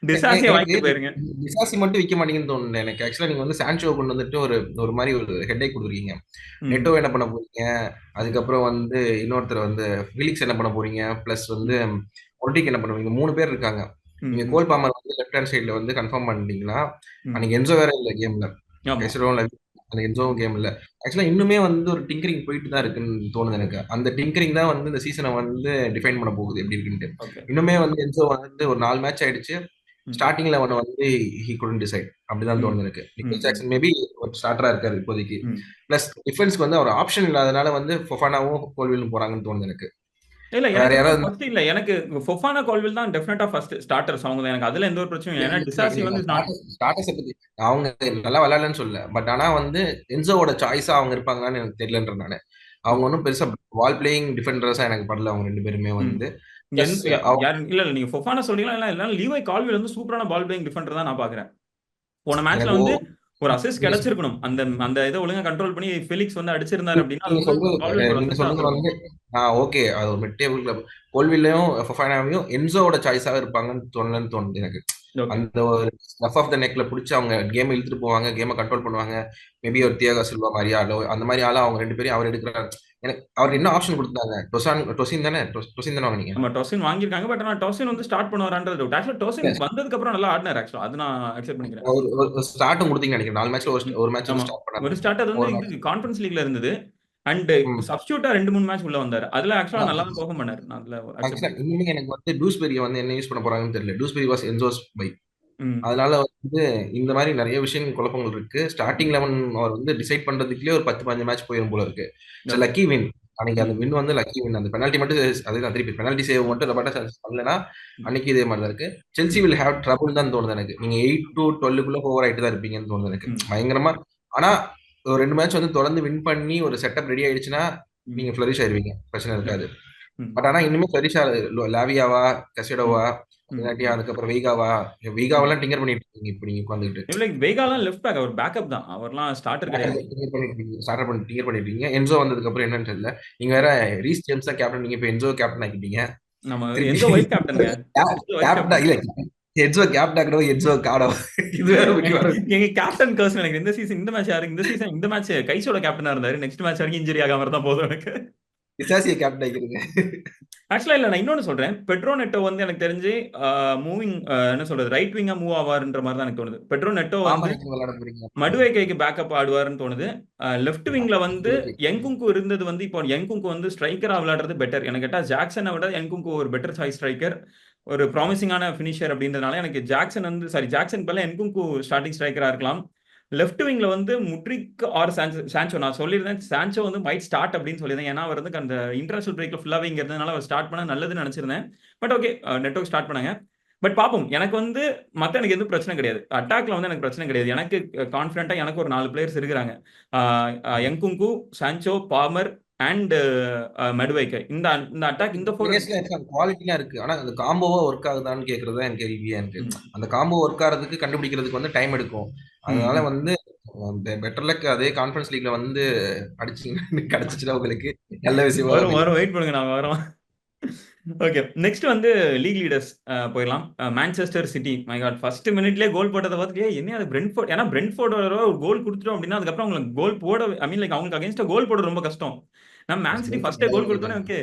டிசாசியை எனக்கு வாங்கிட்டு போயிருங்க. டிசாசி மட்டும் விக்க மாட்டீங்கன்னு தோணுது எனக்கு. ஆக்சுவலா நீங்க வந்து சான்சோ கொண்டு வந்துட்டு ஒரு ஒரு மாரி ஒரு ஹெட்டேக் குடுக்குறீங்க. ம், நெட்டோ என்ன பண்ண போறீங்க? அதுக்கப்புறம் வந்து இன்னொருத்தர் வந்து ஃபிலிக்ஸ் என்ன பண்ண போறீங்க? பிளஸ் வந்து ம், ஒல்டிக் என்ன பண்ணுவீங்க? 3 பேர் இருக்காங்க. ம், நீங்க ம், கோல் பாமர் வந்து லெஃப்ட் ஹேண்ட் சைடுல வந்து கன்ஃபார்ம் பண்ணிட்டீங்கன்னா, ம். அன்னைக்கு என்சோ வேற இல்ல கேம்ல. ஆமா. கெசரோல அந்த என்சோ கேம்ல. ஆக்சுவலா இன்னுமே வந்து ஒரு டிங்கரிங் போயிட்டு தான் இருக்குன்னு தோணுது எனக்கு. அந்த டிங்கரிங் தான் வந்து இந்த சீசனை வந்து டிஃபைன் பண்ண போகுது எப்படி இருக்குன்ட்டு. ஓகே. இன்னுமே வந்து என்சோ வந்து ஒரு 4 மேட்ச் ஆயிடுச்சு. ம். ஸ்டார்டிங் 11 வந்து ஹி குடன்ட் டிசைட். அப்படிதான் ம். தோணுது எனக்கு. ம். நிக்கோலஸ் ஜாக்சன் மேபி ஒரு ஸ்டார்டரா இருக்காரு இப்போதைக்கு. ம். பிளஸ் டிஃபென்ஸ்க்கு வந்து ஒரு ஆப்ஷன் இல்லாதனால வந்து ஃபொஃபானாவும் கோல்விலும் போறாங்கன்னு தோணுது எனக்கு. இல்ல வேற எனக்கு வந்து யாராவது ஃபர்ஸ்ட் இல்ல. எனக்கு ஃபொஃபானா, கால்வில் தான் டெஃபினட்டா ஃபர்ஸ்ட் ஸ்டார்டர்ஸ் அவங்க தான். எனக்கு அதுல எந்த ஒரு பிரச்சனையும் இல்ல. ஏன்னா டிசாசி வந்து இஸ் நாட். ஸ்டார்டர்ஸ் பத்தி அவங்க நல்லா விளையாடலன்னு சொல்லல. பட் ஆனா வந்து என்சோவோட சாய்ஸா அவங்க இருப்பாங்களான்னு எனக்கு தெரியலன்ற நானு. அவங்க ஒன்றும் பெருசா பால் பிளேயிங் டிஃபெண்டர்ஸா எனக்கு படல அவங்க 2 பேருமே ம். வந்து. பிளஸ் யார் இல்ல இல்ல நீங்க ஃபொஃபானா சொல்றீங்களா? இல்ல லீவை கால்வில் வந்து சூப்பரான பால் பிளேயிங் டிஃபெண்டர் தான் நான் பாக்குறேன். போன மேட்ச்ல எனக்கு வந்து ஒரு அசிஸ்ட் நீங்க கிடைச்சிருக்கணும். அந்த அந்த இதை ஒழுங்கா கண்ட்ரோல் பண்ணி ஃபெலிக்ஸ் வந்து அடிச்சிருந்தாரு அப்படின்னா அது நீங்க வந்து சொல்றது கால்வில் ஒரு நீங்க அசிஸ்டா சொல்றது இருந்திருக்கும். வந்து ஓகே. அது ஒரு மிட் டேபிள் கிளப். கோல்விலையும் ஃபொஃபானாவையும் என்சோவோட சாய்ஸாக இருப்பாங்கன்னு தோணுது எனக்கு. ஓகே. அந்த ஒரு ஸ்டஃப் ஆஃப் த நெக்ல பிடிச்சி அவங்க கேம் இழுத்துட்டு போவாங்க, கேமை கண்ட்ரோல் பண்ணுவாங்க. மேபி ஒரு தியாகோ சில்வா மாதிரி ஆளோ அந்த மாதிரி ஆளோ அவங்க 2 பேரையும் அவர் எடுக்கிறாரு. எனக்கு அவர் என்ன ஆப்ஷன் கொடுத்தாங்க? டொசின் தானே டொசின் தானே வாங்கினீங்க? நம்ம டொசின் வாங்கியிருக்காங்க. பட் ஆனா டொசின் வந்து ஸ்டார்ட் பண்ணுவாரான்றது டவுட். ஆக்சுவலா டொசின் வந்ததுக்கு அப்புறம் நல்லா ஆடினார் ஆக்சுவலா. அது நான் அக்செப்ட் பண்ணிக்கிறேன். ஒரு ஸ்டார்ட்டும் கொடுத்தீங்கன்னு நினைக்கிறேன். 4 மேட்ச்ல ஒரு மேட்ச் ஆமா. வந்து ஸ்டார்ட் ஒரு பண்ணாரு. ஸ்டார்ட் அது வந்து ஒரு மேட்ச். இது கான்ஃபரன்ஸ் லீக்ல இருந்தது. அண்ட் சப்ஸ்டியூட்டா 2, 3 மேட்ச் உள்ள வந்தாரு. அதுல ஆக்சுவலா நல்லா தான் பெர்ஃபார்ம் பண்ணாரு. நான் அதுல அக்செப்ட் ஆக்சுவலா பண்ணிக்கிறேன். இன்னுமே எனக்கு வந்து டூஸ்பெரிய வந்து என்ன யூஸ் பண்ண போறாங்கன்னு தெரியல. டூஸ்பெரி வாஸ் என்சோஸ் பை. ம். அதனால வந்து இந்த மாதிரி நிறைய விஷயங்கள் குழப்பங்கள் இருக்கு. ஸ்டார்டிங் 11 அவர் வந்து டிசைட் பண்றதுக்குள்ளே ஒரு 10, 15 மேட்ச் போயிரும் போல இருக்கு. It's okay. Lucky win. அன்னைக்கு அந்த ம். வின் வந்து லக்கி வின். அந்த பெனால்டி மட்டும் அதுதான் திருப்பி பெனால்டி சேவ் மட்டும் ரொபர்ட்டா சான்சஸ் பண்ணலனா ம். அன்னைக்கு இதே மாதிரி தான் இருக்கு. செல்சி ம். வில் ஹேவ் ட்ரபிள் தான் தோணுது எனக்கு. நீங்க 8 to 12க்குள்ள ஓவர் ஆயிட்டு தான் இருப்பீங்கன்னு தோணுது எனக்கு. ம். பயங்கரமா. ஆனா ஒரு 2 மேட்ச் வந்து தொடர்ந்து வின் பண்ணி ஒரு செட்டப் ரெடி ஆயிடுச்சுன்னா ம். நீங்க ஃபிளரிஷ் ஆயிருவீங்க. பிரச்சனை இருக்காது. ஓகே. ம். பட் ஆனா இன்னுமே ஃபிளரிஷ் லாவியாவா, ம். கசிடோவா, ம். இல்லாட்டி ம். அதுக்கப்புறம் வெய்காவா, ம். வெய்காவெல்லாம் டிங்கர் பண்ணிட்டு இருக்கீங்க இப்ப நீங்க உட்காந்துக்கிட்டு. இல்ல வெய்காலாம் லெஃப்ட் பேக். அவர் பேக்கப் தான். அவர்லாம் ஸ்டார்டர் கிடையாது. டிங்கர் பண்ணிட்டு இருக்கீங்க. என்சோ வந்ததுக்கு அப்புறம் என்னன்னு தெரியல. நீங்க வேற ரீஸ் ஜேம்ஸ் தான் கேப்டன். நீங்க இப்ப என்சோ கேப்டன் ஆக்கிட்டீங்க. நம்ம திருப்பி என்சோ வைஸ் கேப்டன்ங்க. என்சோ வைஸ் கேப்டா கேப்டன். இல்ல என்சோ கேப்டன் ஆக்கணும் என்சோ காடோ இது வேற முக்கியமான எங்க கேப்டன் கர்ஸ் எனக்கு இந்த சீசன் இந்த மேட்ச் யாரு இந்த சீசன் இந்த மேட்ச் கைசோட கேப்டனா இருந்தாரு. நெக்ஸ்ட் மேட்ச் வரைக்கும் இன்ஜுரி ஆகாம இருந்தா போதும் எனக்கு. பிசாசிய கேப்டன் ஆக்கிருங்க. ஆக்சுவலா இல்ல நான் இன்னொன்னு சொல்றேன். பெட்ரோ நெட்டோ வந்து எனக்கு தெரிஞ்சு மூவிங் என்ன சொல்றது ரைட் விங்கா மூவ் ஆவாருன்ற மாதிரி தான் எனக்கு தோணுது. பெட்ரோ நெட்டோ வந்து பாமரன் விளையாட போறீங்க. மடுவேக்கைக்கு பேக்கப் ஆடுவாருன்னு தோணுது. லெஃப்ட் விங்ல வந்து யங்குங்கு இருந்தது வந்து இப்போ யங்குங்கு வந்து ஸ்ட்ரைக்கரா விளையாடுறது பெட்டர். எனக்கு கேட்டா ஜாக்சனை விட யங்குங்கு ஒரு பெட்டர் சாய்ஸ் ஸ்ட்ரைக்கர். ஒரு ப்ராமிசிங்கான ஃபினிஷர் அப்படின்றதுனால எனக்கு ஜாக்சன் வந்து ஜாக்சன் பதிலா என்குங்கு ஸ்டார்டிங் ஸ்ட்ரைக்கரா இருக்கலாம். லெஃப்ட் விங்ல வந்து முட்ரிக் ஆர் சான்சோ நான் சொல்லியிருந்தேன். சான்சோ வந்து மைட் ஸ்டார்ட் அப்படின்னு சொல்லியிருந்தேன். ஏன்னா அவர் வந்து அந்த இன்டர்நேஷனல் பிரேக்ல ஃபுல்லாவே இங்க இருந்ததுனால அவர் ஸ்டார்ட் பண்ண நல்லதுன்னு நினைச்சிருந்தேன். பட் ஓகே நெட்டோ ஸ்டார்ட் பண்ணாங்க. பட் பார்ப்போம். எனக்கு வந்து எனக்கு எதுவும் பிரச்சனை கிடையாது. அட்டாக்ல வந்து எனக்கு பிரச்சனை கிடையாது. எனக்கு கான்ஃபிடென்ட்டா எனக்கு ஒரு 4 பிளேயர்ஸ் இருக்கிறாங்க. Nkunku, Sancho, Palmer and Madueke. இந்த இந்த அட்டாக் இந்த 4 குவாலிட்டியா இருக்கு. ஆனா அந்த காம்போவா ஒர்க் ஆகுதான்னு கேக்குறது தான் எனக்கு கேள்வியா இருக்கு. ம். அந்த காம்போ ஒர்க் ஆகிறதுக்கு கண்டுபிடிக்கிறதுக்கு வந்து டைம் எடுக்கும். ம். அதனால ம். வந்து பெட்டர் லக் அதே கான்ஃபரன்ஸ் லீக்ல வந்து அடிச்சீங்கன்னா கிடைச்சிச்சுன்னா உங்களுக்கு நல்ல விஷயமா வரும், அமையும். வரும். வெயிட் பண்ணுங்க. நான் வரோம். ஓகே. நெக்ஸ்ட் வந்து லீக் லீடர்ஸ் போயிடலாம். Manchester City. My god! First மினிட்லயே கோல் போட்டத பார்த்துட்டு, என்ன அது பிரென்ட்ஃபோர்ட் ஏன்னா பிரென்ட்ஃபோர்ட் ஒரு கோல் குடுத்துட்டோம் அப்படின்னா, அதுக்கப்புறம் அவங்களுக்கு கோல் போட ஐ மீன் லைக் அவங்களுக்கு அகைன்ஸ்டா கோல் போடுறது ரொம்ப கஷ்டம். நான் மேன் சிட்டி ஃபர்ஸ்ட்டே கோல் குடுத்தோனே, ஓகே.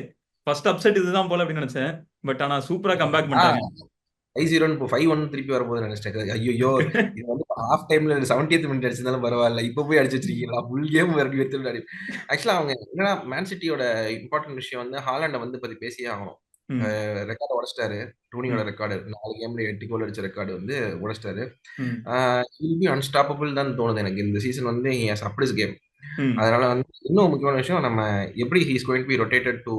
ஃபர்ஸ்ட் அப்செட் இதுதான் போல அப்படின்னு நினைச்சேன். பட் ஆனா சூப்பரா கம்பேக் ஆ பண்ணிட்டாங்க. 5-0 5-1 திருப்பி வரப்போகுதுன்னு நினைச்சிட்டேன். ஐயோ! இது வந்து ஹாஃப் டைம்ல 70th மினிட் அடிச்சிருந்தாலும் பரவாயில்ல. இப்ப போய் அடிச்சு வச்சிருக்கீங்களா? ஃபுல் கேம் விரட்டி எடுத்து விளையாடி. ஆக்சுவலா அவங்க என்னன்னா மேன் சிட்டியோட இம்பார்ட்டன்ட் விஷயம் வந்து ஹாலண்ட வந்து பத்தி பேசியே ஆகணும். ம். ரெக்கார்ட உடைச்சிட்டாரு. ரூனியோட ம். ரெக்கார்டு 4 கேம்ல 8 கோல் அடிச்ச ரெக்கார்டு வந்து உடைச்சிட்டாரு. ம். ஹில் பி அன்ஸ்டாப்பபிள் தான் தோணுது எனக்கு. இந்த சீசன் வந்து he has upped his game. ம். அதனால வந்து இன்னும் முக்கியமான விஷயம் நம்ம எப்படி he is going to be rotated to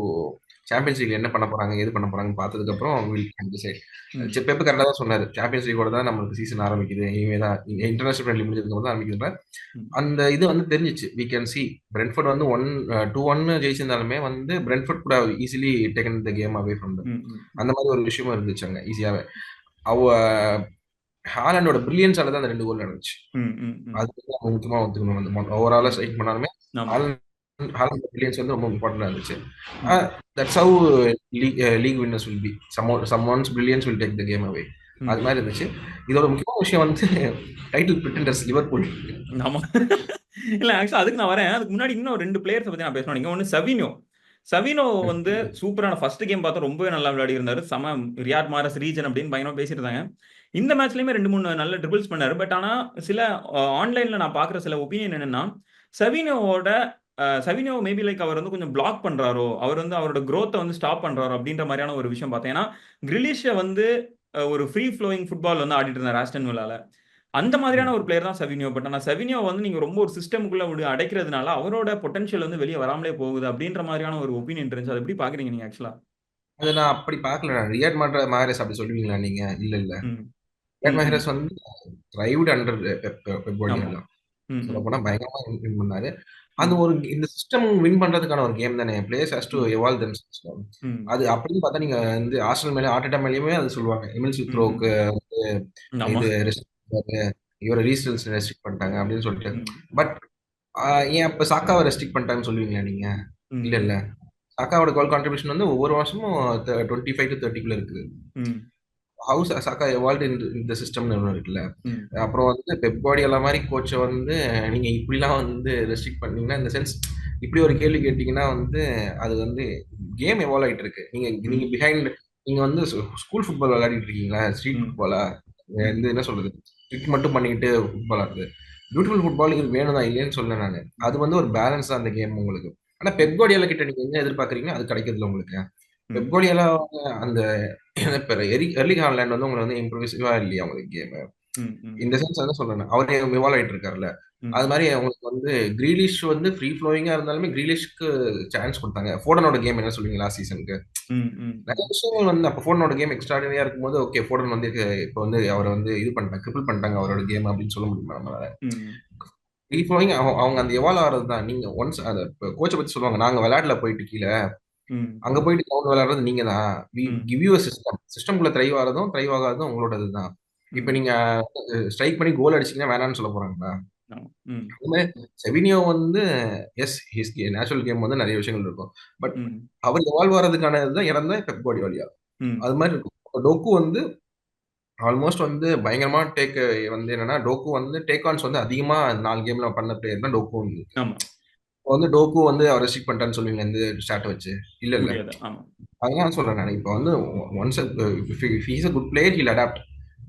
champions லீக்ல என்ன பண்ண போறாங்க, ஏது பண்ண போறாங்கன்னு பார்த்ததுக்கு அப்புறம் வில் கேன் டிசைட். ம். பெப் கரெக்டா தான் சொன்னாரு. சாம்பியன்ஸ் லீக்கோட தான் நம்மளுக்கு சீசன் ஆரம்பிக்குது. இனிமே தான் இன்டர்நேஷனல் ஃப்ரெண்ட்லி முடிஞ்சதுக்கு அப்புறம் தான் ஆரம்பிக்குதுல. ம். அந்த இது வந்து தெரிஞ்சிச்சு. வி கேன் சி பிரென்ட்ஃபோர்ட் வந்து 2-1 ஜெயிச்சிருந்தாலுமே வந்து பிரென்ட்ஃபோர்ட் கூட easily taken the game away from them. ம். ம். அந்த மாதிரி ஒரு விஷயமும் இருந்துச்சு அங்க ஈஸியாவே. அவ ஹாலண்டோட பிரில்லியன்ஸால தான் அந்த 2 கோல் நடந்துச்சு. ம். ம். ம். அது வந்து நம்ம முக்கியமா ஒத்துக்கணும். அந்த ஓவராலா ம். ஸ்ட்ரைக் பண்ணாலுமே ஆமா. ஹாலண்ட் பிரில்லியன்ஸ் வந்து ரொம்ப இம்பார்ட்டன்டா இருந்துச்சு. ம். That's how league winners will be. Someone's brilliance will take the game away. ம். அது மாதிரி இருந்துச்சு. இதோட முக்கியமான விஷயம் வந்து டைட்டில் பிரிட்டண்டர்ஸ் லிவர்பூல். ஆமா. இல்ல ஆக்சுவலா அதுக்கு நான் வரேன். அதுக்கு முன்னாடி இன்னும் 2 பிளேயர்ஸ பத்தி நான் பேசணும் நினைக்கிறேன். ஒண்ணு சவினோ. சவினோ வந்து சூப்பரான ஃபர்ஸ்ட் கேம் பார்த்தா ரொம்பவே நல்லா விளையாடி இருந்தாரு. ரியாட் மாரஸ் ரீஜன் அப்படின்னு பயங்கரமா பேசியிருந்தாங்க. இந்த மேட்ச்லயுமே 2-3 நல்ல ட்ரிபிள்ஸ் பண்ணாரு. பட் ஆனா சில ஆன்லைன்ல நான் பார்க்குற சில ஒப்பீனியன் என்னன்னா, செவினியோவோட செவினியோ மேபி லைக் அவர் வந்து கொஞ்சம் பிளாக் பண்றாரோ, அவர் வந்து அவரோட குரோத்த வந்து ஸ்டாப் பண்றாரோ அப்படின்ற மாரியான ஒரு விஷயம் பார்த்தேன். ஏன்னா, கிரிலிஷ வந்து ஒரு ஃப்ரீ ஃப்ளோயிங் ஃபுட்பால் வந்து ஆடிட்டு இருந்தார் ஆஸ்டன் வில்லால. அந்த மாதிரியான ஒரு பிளேயர் தான் செவினியோ. பட் ஆனா செவினியோ வந்து நீங்க ரொம்ப ஒரு சிஸ்டமுக்குள்ள அடைக்கிறதுனால அவரோட பொட்டன்ஷியல் வந்து வெளிய வராமலே போகுது அப்படின்ற மாரியான ஒரு ஒப்பீனியன் இருந்துச்சு. அத எப்படி பார்க்குறீங்க நீங்க ஆக்சுவலா? அத நான் அப்படி பார்க்கல. ரியாட் மாஹ்ரெஸ் அப்படி சொல்லுவீங்களா நீங்க? இல்ல, இல்ல. ம். ரியாட் ம், ம். மாஹ்ரெஸ் வந்து த்ரைவ்ட் அண்டர் பெப் ஆமா. கார்டியோலா. ம், ம். சொல்லப்போனா பயங்கரமா வின் பண்ணாரு. அது ம். ஒரு இந்த சிஸ்டம் வின் பண்றதுக்கான ஒரு கேம் தானே. பிளேயர்ஸ் ஹேஸ் டூ ம். Evolve themselves. ம். அது அப்படின்னு பார்த்தா நீங்க வந்து ஆர்சனல் மேல ஆர்டெட்டா மேலயுமே அது சொல்லுவாங்க. எமில் ஸ்மித் ம், ம். ரோவுக்கு ஆமா. இது ரெஸ்ட்ரிக்ட் இவர ரீஸ்டல்ஸ் ரெஸ்ட்ரிக்ட் பண்ணிட்டாங்க அப்படின்னு சொல்லிட்டு. ம். பட் ஏன் அப்ப சாக்காவ ரெஸ்ட்ரிக்ட் பண்ணிட்டாங்கன்னு சொல்லுவீங்களா நீங்க? ம், இல்ல, இல்ல. ம். சாக்காவோட கோல் கான்ட்ரிபியூஷன் வந்து ஒவ்வொரு வருஷமும் 25 to 30க்குள்ள இருக்குது. ம். ஹவுஸ் சாக்கா எவால்வ்ட் இந்த சிஸ்டம்னு ஒண்ணு இருக்குல்ல. ம். அப்புறம் வந்து பெப் கார்டியோலா மாரி கோச்ச வந்து நீங்க இப்படிலாம் வந்து ரெஸ்ட்ரிக்ட் பண்ணீங்கன்னா, இந்த சென்ஸ் இப்படி ஒரு கேள்வி கேட்டீங்கன்னா வந்து, அது வந்து கேம் எவால்வ் ஆயிட்டு இருக்கு. நீங்க நீங்க ம். பிஹைண்ட் நீங்க வந்து ஸ்கூல் ஃபுட்பால் விளையாடிட்டு இருக்கீங்களா? ஸ்ட்ரீட் ம். ஃபுட்பாலா? ம். வந்து என்ன சொல்றது? கிக் மட்டும் பண்ணிக்கிட்டு ஃபுட்பால் ஆடுறது. பியூட்டிஃபுல் ஃபுட்பால் இது வேணும் தான் இல்லைன்னு சொல்லல நானு. அது ம். வந்து ஒரு பேலன்ஸ் தான் அந்த கேம் உங்களுக்கு. ஆனா பெப் ம். கார்டியோலா கிட்ட நீங்க என்ன எதிர்பார்க்குறீங்களோ அது கிடைக்கிறதில்ல உங்களுக்கு. பெப் ம். கார்டியோலா அந்த பேரு எர்லிங் ஹாலண்ட் வந்து உங்கள வந்து இம்ப்ரூசிவா இல்லையா உங்களுக்கு கேம்? ம். ம். இந்த சென்ஸ் அதான் சொல்றேன். அவரு இவால்வ் ஆயிட்டு இருக்காருல்ல. அது ம். மாரி அவங்களுக்கு வந்து கிரீலிஷ் வந்து ஃப்ரீ ஃப்ளோயிங்கா இருந்தாலுமே கிரீலிஷ்க்கு சான்ஸ் குடுத்தாங்க. ஃபோடனோட கேம் என்ன சொல்லுவீங்க லாஸ்ட் சீசனுக்கு? ம். ம். நெறைய விஷயங்கள் வந்து அப்ப ஃபோடனோட கேம் எக்ஸ்ட்ரார்டினரியா இருக்கும்போது, ஓகே ஃபோடன் வந்து இப்ப வந்து அவர வந்து இது பண்ணிட்டாங்க. கிரிப்பிள் பண்ணிட்டாங்க அவரோட கேம் அப்படின்னு சொல்ல முடியுமா நம்மளால? ம். ஃப்ரீ ஃப்ளோயிங் அவங்க அந்த எவால்வ் ஆறது தான். நீங்க ஒன்ஸ் அத கோச்ச பத்தி சொல்லுவாங்க. நாங்க விளையாடல போயிட்டு கீழ. ம். அங்க போயிட்டு கிரவுண்ட் விளையாடுறது நீங்க தான். We hmm. Give you a system. சிஸ்டம்குள்ள த்ரைவ் ஆறதும், த்ரைவ் ஆகாததும் உங்களோடது தான். இப்ப ம். நீங்க ஸ்ட்ரைக் பண்ணி கோல் அடிச்சீங்கன்னா வேணான்னு சொல்ல போறாங்களா? ஆமா. ம். அதுமாரி செவினியோ வந்து ஹிஸ் நேச்சுரல் கேம் வந்து நெறைய விஷயங்கள் இருக்கும். பட் ம். அவர் எவால்வ் ஆறதுக்கான இதுதான் இடம் தான் பெப் கார்டியோலா. ம். அது மாரி இருக்கும். டோக்கு வந்து ஆல்மோஸ்ட் வந்து பயங்கரமா வந்து என்னன்னா, டோக்கு வந்து டேக் ஆன்ஸ் வந்து அதிகமா 4 கேம்ல பண்ண பிளேயர் தான் டோக்கு வந்து. ஆமா. இப்ப வந்து டோக்கு வந்து அவர ரெஸ்ட்ரிக்ட் பண்ணிட்டான்னு சொல்லுவீங்க இந்த ஸ்டாட்ட வச்சு. இல்ல, இல்ல. முடியாது. ஆமா. அதுதான் சொல்றேன் நானு. இப்ப வந்து once if he is a good player he'll adapt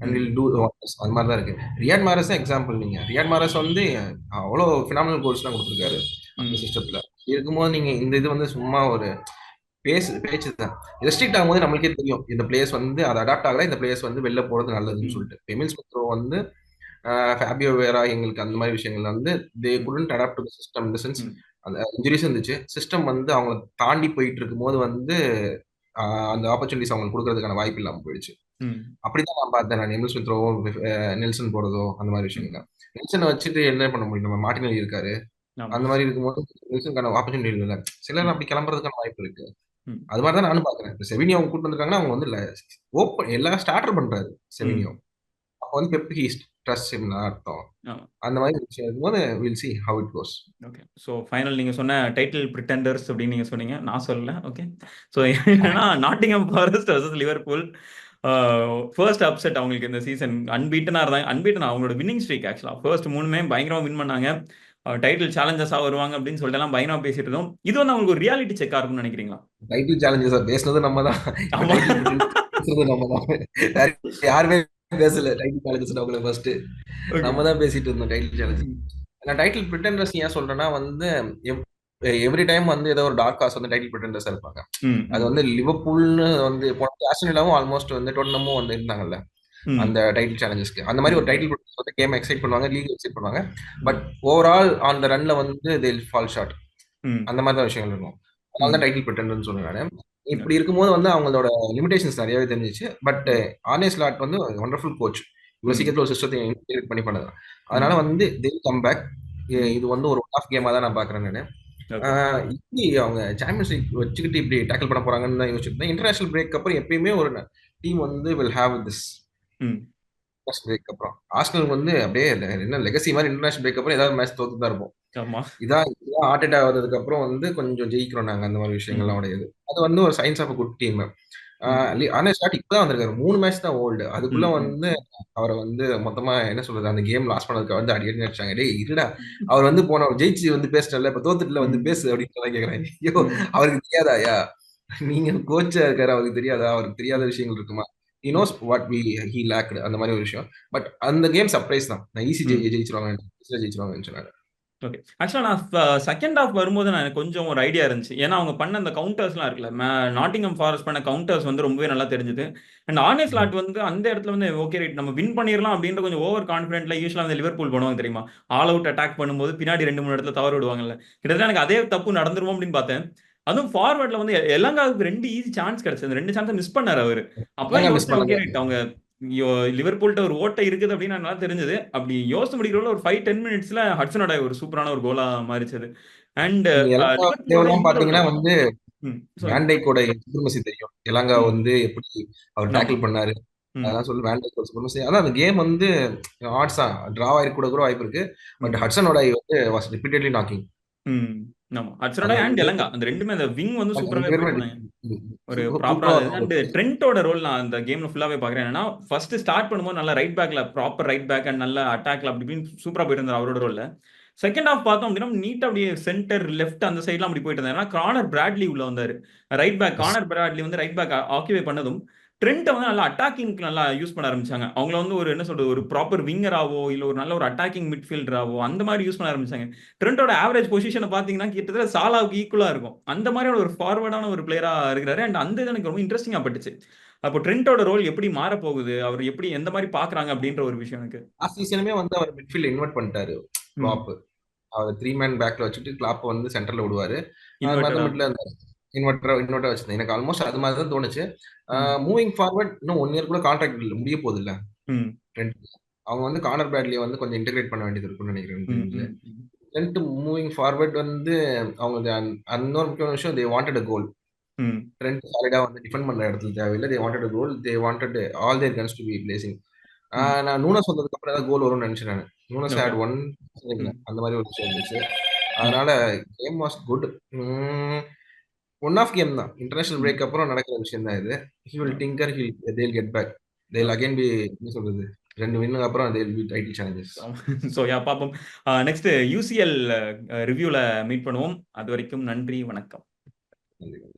and hmm. He'll do wonders. அது மாரி தான் இருக்கு. ரியாட் மாஹ்ரெஸ் தான் எக்ஸாம்பிள் நீங்க. ரியாட் மாஹ்ரெஸ் வந்து அவ்ளோ பினாமினல் கோல்ஸ்லாம் குடுத்திருக்காரு. அந்த ம். சிஸ்டத்துல. இருக்கும்போது நீங்க இந்த இது வந்து சும்மா ஒரு பேச்சு தான். ரெஸ்ட்ரிக்ட் ஆகும்போது நம்மளுக்கே தெரியும். இந்த பிளேயர்ஸ் வந்து அத அடாப்ட் ஆகல. இந்த பிளேயர்ஸ் வந்து வெளில போறது நல்லதுன்னு ம். சொல்லிட்டு. எமில் ஸ்மித் ரோ வந்து ஃபேபியோ வேரா எங்களுக்கு அந்த மாரி விஷயங்கள் வந்து தே ம். Couldn't adapt to the system. In the sense ம். அந்த இன்ஜுரீஸ் இருந்துச்சு. சிஸ்டம் வந்து அவங்கள தாண்டி போயிட்டு இருக்கும்போது வந்து அ அந்த ஆப்பர்ச்சுனிட்டீஸ் அவங்களுக்கு குடுக்கறதுக்கான வாய்ப்பு இல்லாம போயிடுச்சு. ம். அப்படிதான் நான் பார்த்தேன் நான். எமில் ஸ்மித் ரோவும், நெல்சன் போறதோ அந்த மாரி விஷயங்கள் ம். தான். நெல்சன வச்சுட்டு என்ன பண்ண முடியும்? நம்ம மார்டினெல்லி இருக்காரு. ஆமா. அந்த மாரி இருக்கும்போது நெல்சனுக்கான ஆப்பர்ச்சுனிட்டி இல்லல்ல. சிலர் ம். அப்படி கிளம்புறதுக்கான வாய்ப்பு இருக்கு. ம். அது மாரி தான் நானும் பார்க்குறேன். இப்ப செவினியோ அவங்க கூட்டு வந்திருக்காங்கன்னா, அவங்க வந்து எல்லா ஸ்டார்ட்டர் பண்றாரு செவினியோ. ம். அப்ப வந்து பெப் ஹி ட்ரஸ்ட்ஸ் ஹிம்னு அர்த்தம். ஆமா. அந்த மாரி விஷயம் இருக்கும்போது will see how it goes. Okay. So final நீங்க சொன்ன டைட்டில் பிரிட்டெண்டர்ஸ் அப்படின்னு நீங்க சொன்னீங்க. நான் சொல்லல. ஓகே. ஸோ என்னன்னா Nottingham forest versus Liverpool. First upset அவங்களுக்கு இந்த சீசன் அன்பீட்டனா இருந்தாங்க. அன்பீட்டன் அவங்களோட வின்னிங் ஸ்ட்ரீக் ஆக்சுவலா. ஃபர்ஸ்ட் 3மே பயங்கரமா வின் பண்ணாங்க. டைட்டில் சேலஞ்சர்ஸா வருவாங்க அப்படின்னு சொல்லிட்டு எல்லாம் பயங்கரமா பேசிட்டு இருந்தோம். இது வந்து அவங்களுக்கு ஒரு ரியாலிட்டி செக்கா இருக்கும்னு நினைக்கிறீங்களா? டைட்டில் சேலஞ்சர்ஸ பேசினது நம்ம தான். இப்ப ஆமா. டைட்டில் பிரிட்டன்டர்ஸ் பேசுறது நம்ம தான். வேற யாருமே பேசல டைட்டில் சேலஞ்சர்ஸ் அவங்கள ஃபர்ஸ்ட். ஓகே. நம்ம தான் பேசிட்டு இருந்தோம் டைட்டில் சேலஞ்சர். ம். நான் டைட்டில் பிரிட்டண்டர்ஸ் ஏன் சொல்றேன்னா வந்து எவ் எவ்ரி டைம் வந்து ஏதோ ஒரு டார்க் ஹார்ஸ் வந்து டைட்டில் பிரிட்டண்டர்ஸா இருப்பாங்க. ம். அது ம். வந்து லிவர்பூல்னு வந்து போன ஆஸ்டன் வில்லாவும் ஆல்மோஸ்ட் வந்து டோட்டனமும் வந்து இருந்தாங்கல்ல. ம். அந்த டைட்டில் சேலஞ்சர்ஸ்க்கு. அந்த மாரி ம். ஒரு டைட்டில் பிரிட்டண்டர்ஸ் வந்து கேம் எக்ஸைட் பண்ணுவாங்க, லீக் எக்ஸைட் பண்ணுவாங்க. பட் ம். ஓவரால் ஆன் த ரன்ல வந்து தே வில் ஃபால் ஷார்ட். ம். அந்த மாரி தான் விஷயங்கள் இருக்கும். அதனால தான் ம். டைட்டில் பிரிட்டண்டர்ன்னு சொல்றேன் நானு. இப்படி ஓகே. இருக்கும்போது வந்து அவங்களோட லிமிட்டேஷன்ஸ் நெறையவே தெரிஞ்சுச்சு. பட் ம். ஆர்னே ஸ்லாட் வந்து வண்டர்ஃபுல் கோச். இவ்வளவு ம். சீக்கிரத்துல ஒரு சிஸ்டத்தை இன்டிகிரேட் பண்ணி பண்ணது. அதனால ம். வந்து தே வில் கம் பேக். ம். இது வந்து ஒரு ஒன் ஆஃப் கேமா தான் நான் பார்க்குறேன் நானு. ஆ ஓகே. இப்படி அவங்க சாம்பியன்ஸ் லீக் வச்சுக்கிட்டு இப்படி டேக்கிள் பண்ண போறாங்கன்னு தான் யோசிச்சுட்டு இருந்தேன். இன்டர்நேஷனல் பிரேக் அப்புறம் எப்பயுமே ஒரு டீம் வந்து வில் ஹேவ் திஸ் ம். இன்டர்நேஷனல் பிரேக் அப்புறம். ஆர்சனல் வந்து அப்படியே என்ன லெகசி மாரி இன்டர்நேஷனல் பிரேக் அப்புறம் ஏதாவது மேட்ச் தோத்து தான் இருப்போம். ஆமா. இதான் ஆர்டெட்டா வந்ததுக்கு அப்புறம் வந்து கொஞ்சம் ஜெயிக்கிறோம் நாங்க அந்த மாரி விஷயங்கள்லாம் ம். உடையது. அது வந்து ஒரு science of a good team. ம். ஆர்னே ஸ்லாட் இப்ப தான் வந்திருக்காரு. 3 மேட்ச் தான் ஓல்டு. அதுக்குள்ள ம். ம். வந்து அவர வந்து மொத்தமா என்ன சொல்றது, அந்த கேம் லாஸ் பண்ணதுக்கு வந்து அடி அடின்னு அடிச்சாங்க. "டேய் இருடா! ம். அவர் வந்து ஜெயிச்சு வந்து பேசிட்டல்ல, இப்ப தோத்துட்டுல வந்து ம். பேசு" அப்படின்ற மாரி கேட்கறாங்க. ஐயோ! ம். அவருக்கு தெரியாதாயா? நீங்க கோச்சா இருக்காரு. அவருக்கு தெரியாதா? அவருக்கு தெரியாத விஷயங்கள் இருக்குமா? ஹி நோஸ் வாட் ஹி லேக்டு அந்த மாதிரி ஒரு விஷயம். பட் அந்த கேம் சர்ப்ரைஸ் தான். நான் ஈஸி ம். ஜெயிச்சிருவாங்க, ஜெயிச்சிருவாங்கன்னு சொன்னாங்க. ஓகே. ஆக்சுவலா நான் செகண்ட் ஹால்ஃப் வரும்போது நான் எனக்கு கொஞ்சம் ஒரு ஐடியா இருந்துச்சு. ஏன்னா அவங்க பண்ண அந்த கவுண்டர்ஸ்லாம் இருக்குல்ல. நாட்டிங்ஹாம் ஃபாரஸ்ட் பண்ண கவுண்டர்ஸ் வந்து ரொம்பவே நல்லா தெரிஞ்சது. அண்ட் ஆர்னே ஸ்லாட் வந்து அந்த இடத்துல வந்து ஓகே ரைட் நம்ம வின் பண்ணிரலாம் அப்படின்ற கொஞ்சம் ஓவர் கான்ஃபிடென்ட்ல யூசுவலா வந்து லிவர்பூல் பண்ணுவாங்க தெரியுமா? ஆல் அவுட் அட்டாக் பண்ணும்போது பின்னாடி 2, 3 இடத்துல தவற விடுவாங்கல்ல. கிட்டத்தட்ட எனக்கு அதே தப்பு நடந்துருமோ அப்படின்னு பார்த்தேன். அதுவும் ஃபார்வர்ட்ல வந்து எலங்காவுக்கு 2 ஈஸி சான்ஸ் கிடைச்சது. அந்த 2 சான்ஸ மிஸ் பண்ணாரு அவரு. அப்பதான் அதாங்க மிஸ் யோசிச்சேன் ஓகே பண்ணாங்க. ரைட் அவங்க லிவர்பூல்ட்ட ஒரு ஓட்டை இருக்குது அப்படின்னு நல்லா தெரிஞ்சது. அப்படி யோசிச்சு முடிக்கிறதுல ஒரு 5, 10 மினிட்ஸ்ல ஹட்சனோட ஒரு சூப்பரான ஒரு கோலா மாறிச்சு அது. அண்ட் நீங்க எலங்கா லிவர்பூலோட தேவலாம் இந்த ரோல் பாத்தீங்கன்னா வந்து சொல்லுங்க. வேண்டைக்கோட சுப்ரமசி தெரியும். எலங்கா ம். வந்து எப்படி அவர் ஆமா. டேக்கிள் பண்ணாரு. ம். அதெல்லாம் சொல்லி வேண்டைக்கோட சுப்ரமசி. அதான் அந்த கேம் வந்து ஆட்ஸா டிரா ஆயிருக்க கூட வாய்ப்பு இருக்கு. பட் ம். ஹட்சனோட வந்து வாஸ் ரிப்பீட்டட்லி நாக்கிங். ம். ஆமா. ஹட்சனோட அது அண்ட் வந்து எலங்கா. அந்த 2மே அந்த விங் வந்து ரெண்டு சூப்பராவே ப்ளே பேருமே பண்ணாங்க. ஒரு ப்ராப்பரா சூப்பரா இருந்தது. அண்ட் ட்ரென்ட்டோட ரோல் நான் அந்த கேம்ல ஃபுல்லாவே பார்க்குறேன். என்னன்னா, ஃபர்ஸ்ட் ஸ்டார்ட் பண்ணும்போது நல்லா ரைட் பேக்ல ப்ராப்பர் ரைட் பேக் அண்ட் நல்ல அட்டாக்ல அப்படி இப்படின்னு சூப்பரா போயிட்டு இருந்தாரு அவரோட ரோல்ல. செகண்ட் ஹால்ஃப் பார்த்தோம் அப்படின்னா, நீட்டா அப்படியே சென்டர், லெஃப்ட் அந்த சைட்லாம் அப்படி போயிட்டு இருந்தாரு. ஏன்னா கார்னர் பிராட்லி உள்ள வந்தாரு. ரைட் பேக் கார்னர் பிராட்லி வந்து ரைட் பேக் ஆக்கியூபை பண்ணதும், ட்ரென்ட்ட வந்து நல்லா அட்டாக்கிங்க்கு நல்லா யூஸ் பண்ண ஆரம்பிச்சாங்க. அவங்கள வந்து ஒரு என்ன சொல்றது, ஒரு ப்ராப்பர் விங்கராவோ, இல்ல ஒரு நல்ல ஒரு அட்டாக்கிங் மிட்ஃபீல்டராவோ அந்த மாரி யூஸ் பண்ண ஆரம்பிச்சாங்க. ட்ரென்ட்டோட ஆவரேஜ் பொசிஷன பார்த்தீங்கன்னா, கிட்டத்தட்ட சாலாவுக்கு ஈக்குவலா இருக்கும். அந்த மாதிரியான ஒரு ஃபார்வர்டான ஒரு பிளேயரா இருக்கிறாரு. அண்ட் அந்த இது எனக்கு ரொம்ப இன்ட்ரஸ்டிங்கா பட்டுச்சு. அப்போ ட்ரென்ட்டோட ரோல் எப்படி மாறப்போகுது? அவர் எப்படி எந்த மாரி பார்க்குறாங்க அப்படின்ற ஒரு விஷயம் எனக்கு. லாஸ்ட் சீசனுமே வந்து அவர் மிட்ஃபீல்ட் இன்வெர்ட் பண்ணிட்டாரு ம். கிளாப். அவர் 3 மேன் பேக்ல வச்சுட்டு கிளாப் வந்து சென்டர்ல விடுவாரு. அது மாதிரி தான் இன்வெர்ட்டடா. மிட்ல இன்வெர்ட்டர் வச்சிருந்தேன். எனக்கு ஆல்மோஸ்ட் அது மாதிரி தான் தோணுச்சு. ம். மூவிங் ஃபார்வர்ட் இன்னும் 1 இயர் கூட கான்ட்ராக்ட் முடிய போகுது இல்ல. ம். அவங்க வந்து கார்னர் பிராட்லிய வந்து கொஞ்சம் இன்டகிரேட் பண்ண வேண்டியது இருக்கும்னு நினைக்கிறேன் எனக்கு ம். தெரிஞ்சு. ம். ம். லென்த் மூவிங் ஃபார்வர்ட் வந்து அவங்க இன்னொரு முக்கியமான விஷயம் தே வாண்டட் அ கோல். ம். ட்ரெண்ட் சாலிடா வந்து டிஃபெண்ட் பண்ற இடத்துல தேவையில்லை. They wanted a goal. They wanted all their guns to be blazing. ம். நான் நூனஸ் வந்ததுக்கு அப்புறம் ஏதாவது கோல் வரும்னு நினைச்சேன் நானு. நூனஸ் ஓகே. ஹேட் 1 ம். அந்த மாதிரி ஒரு விஷயம் இருந்துச்சு. ம். அதனால game was good. One of game தான். International hmm. பிரேக் அப்புறம் நடக்கிற விஷயம் தான் இது. He will okay. Tinker they will get back. They will okay. Again be என்ன சொல்றது? 2 வின்னுக்கு அப்புறம் they will be title challengers. So yeah பார்ப்போம். நெக்ஸ்ட் யூசிஎல் ரிவ்யூல மீட் பண்ணுவோம். அதுவரைக்கும் நன்றி, வணக்கம்.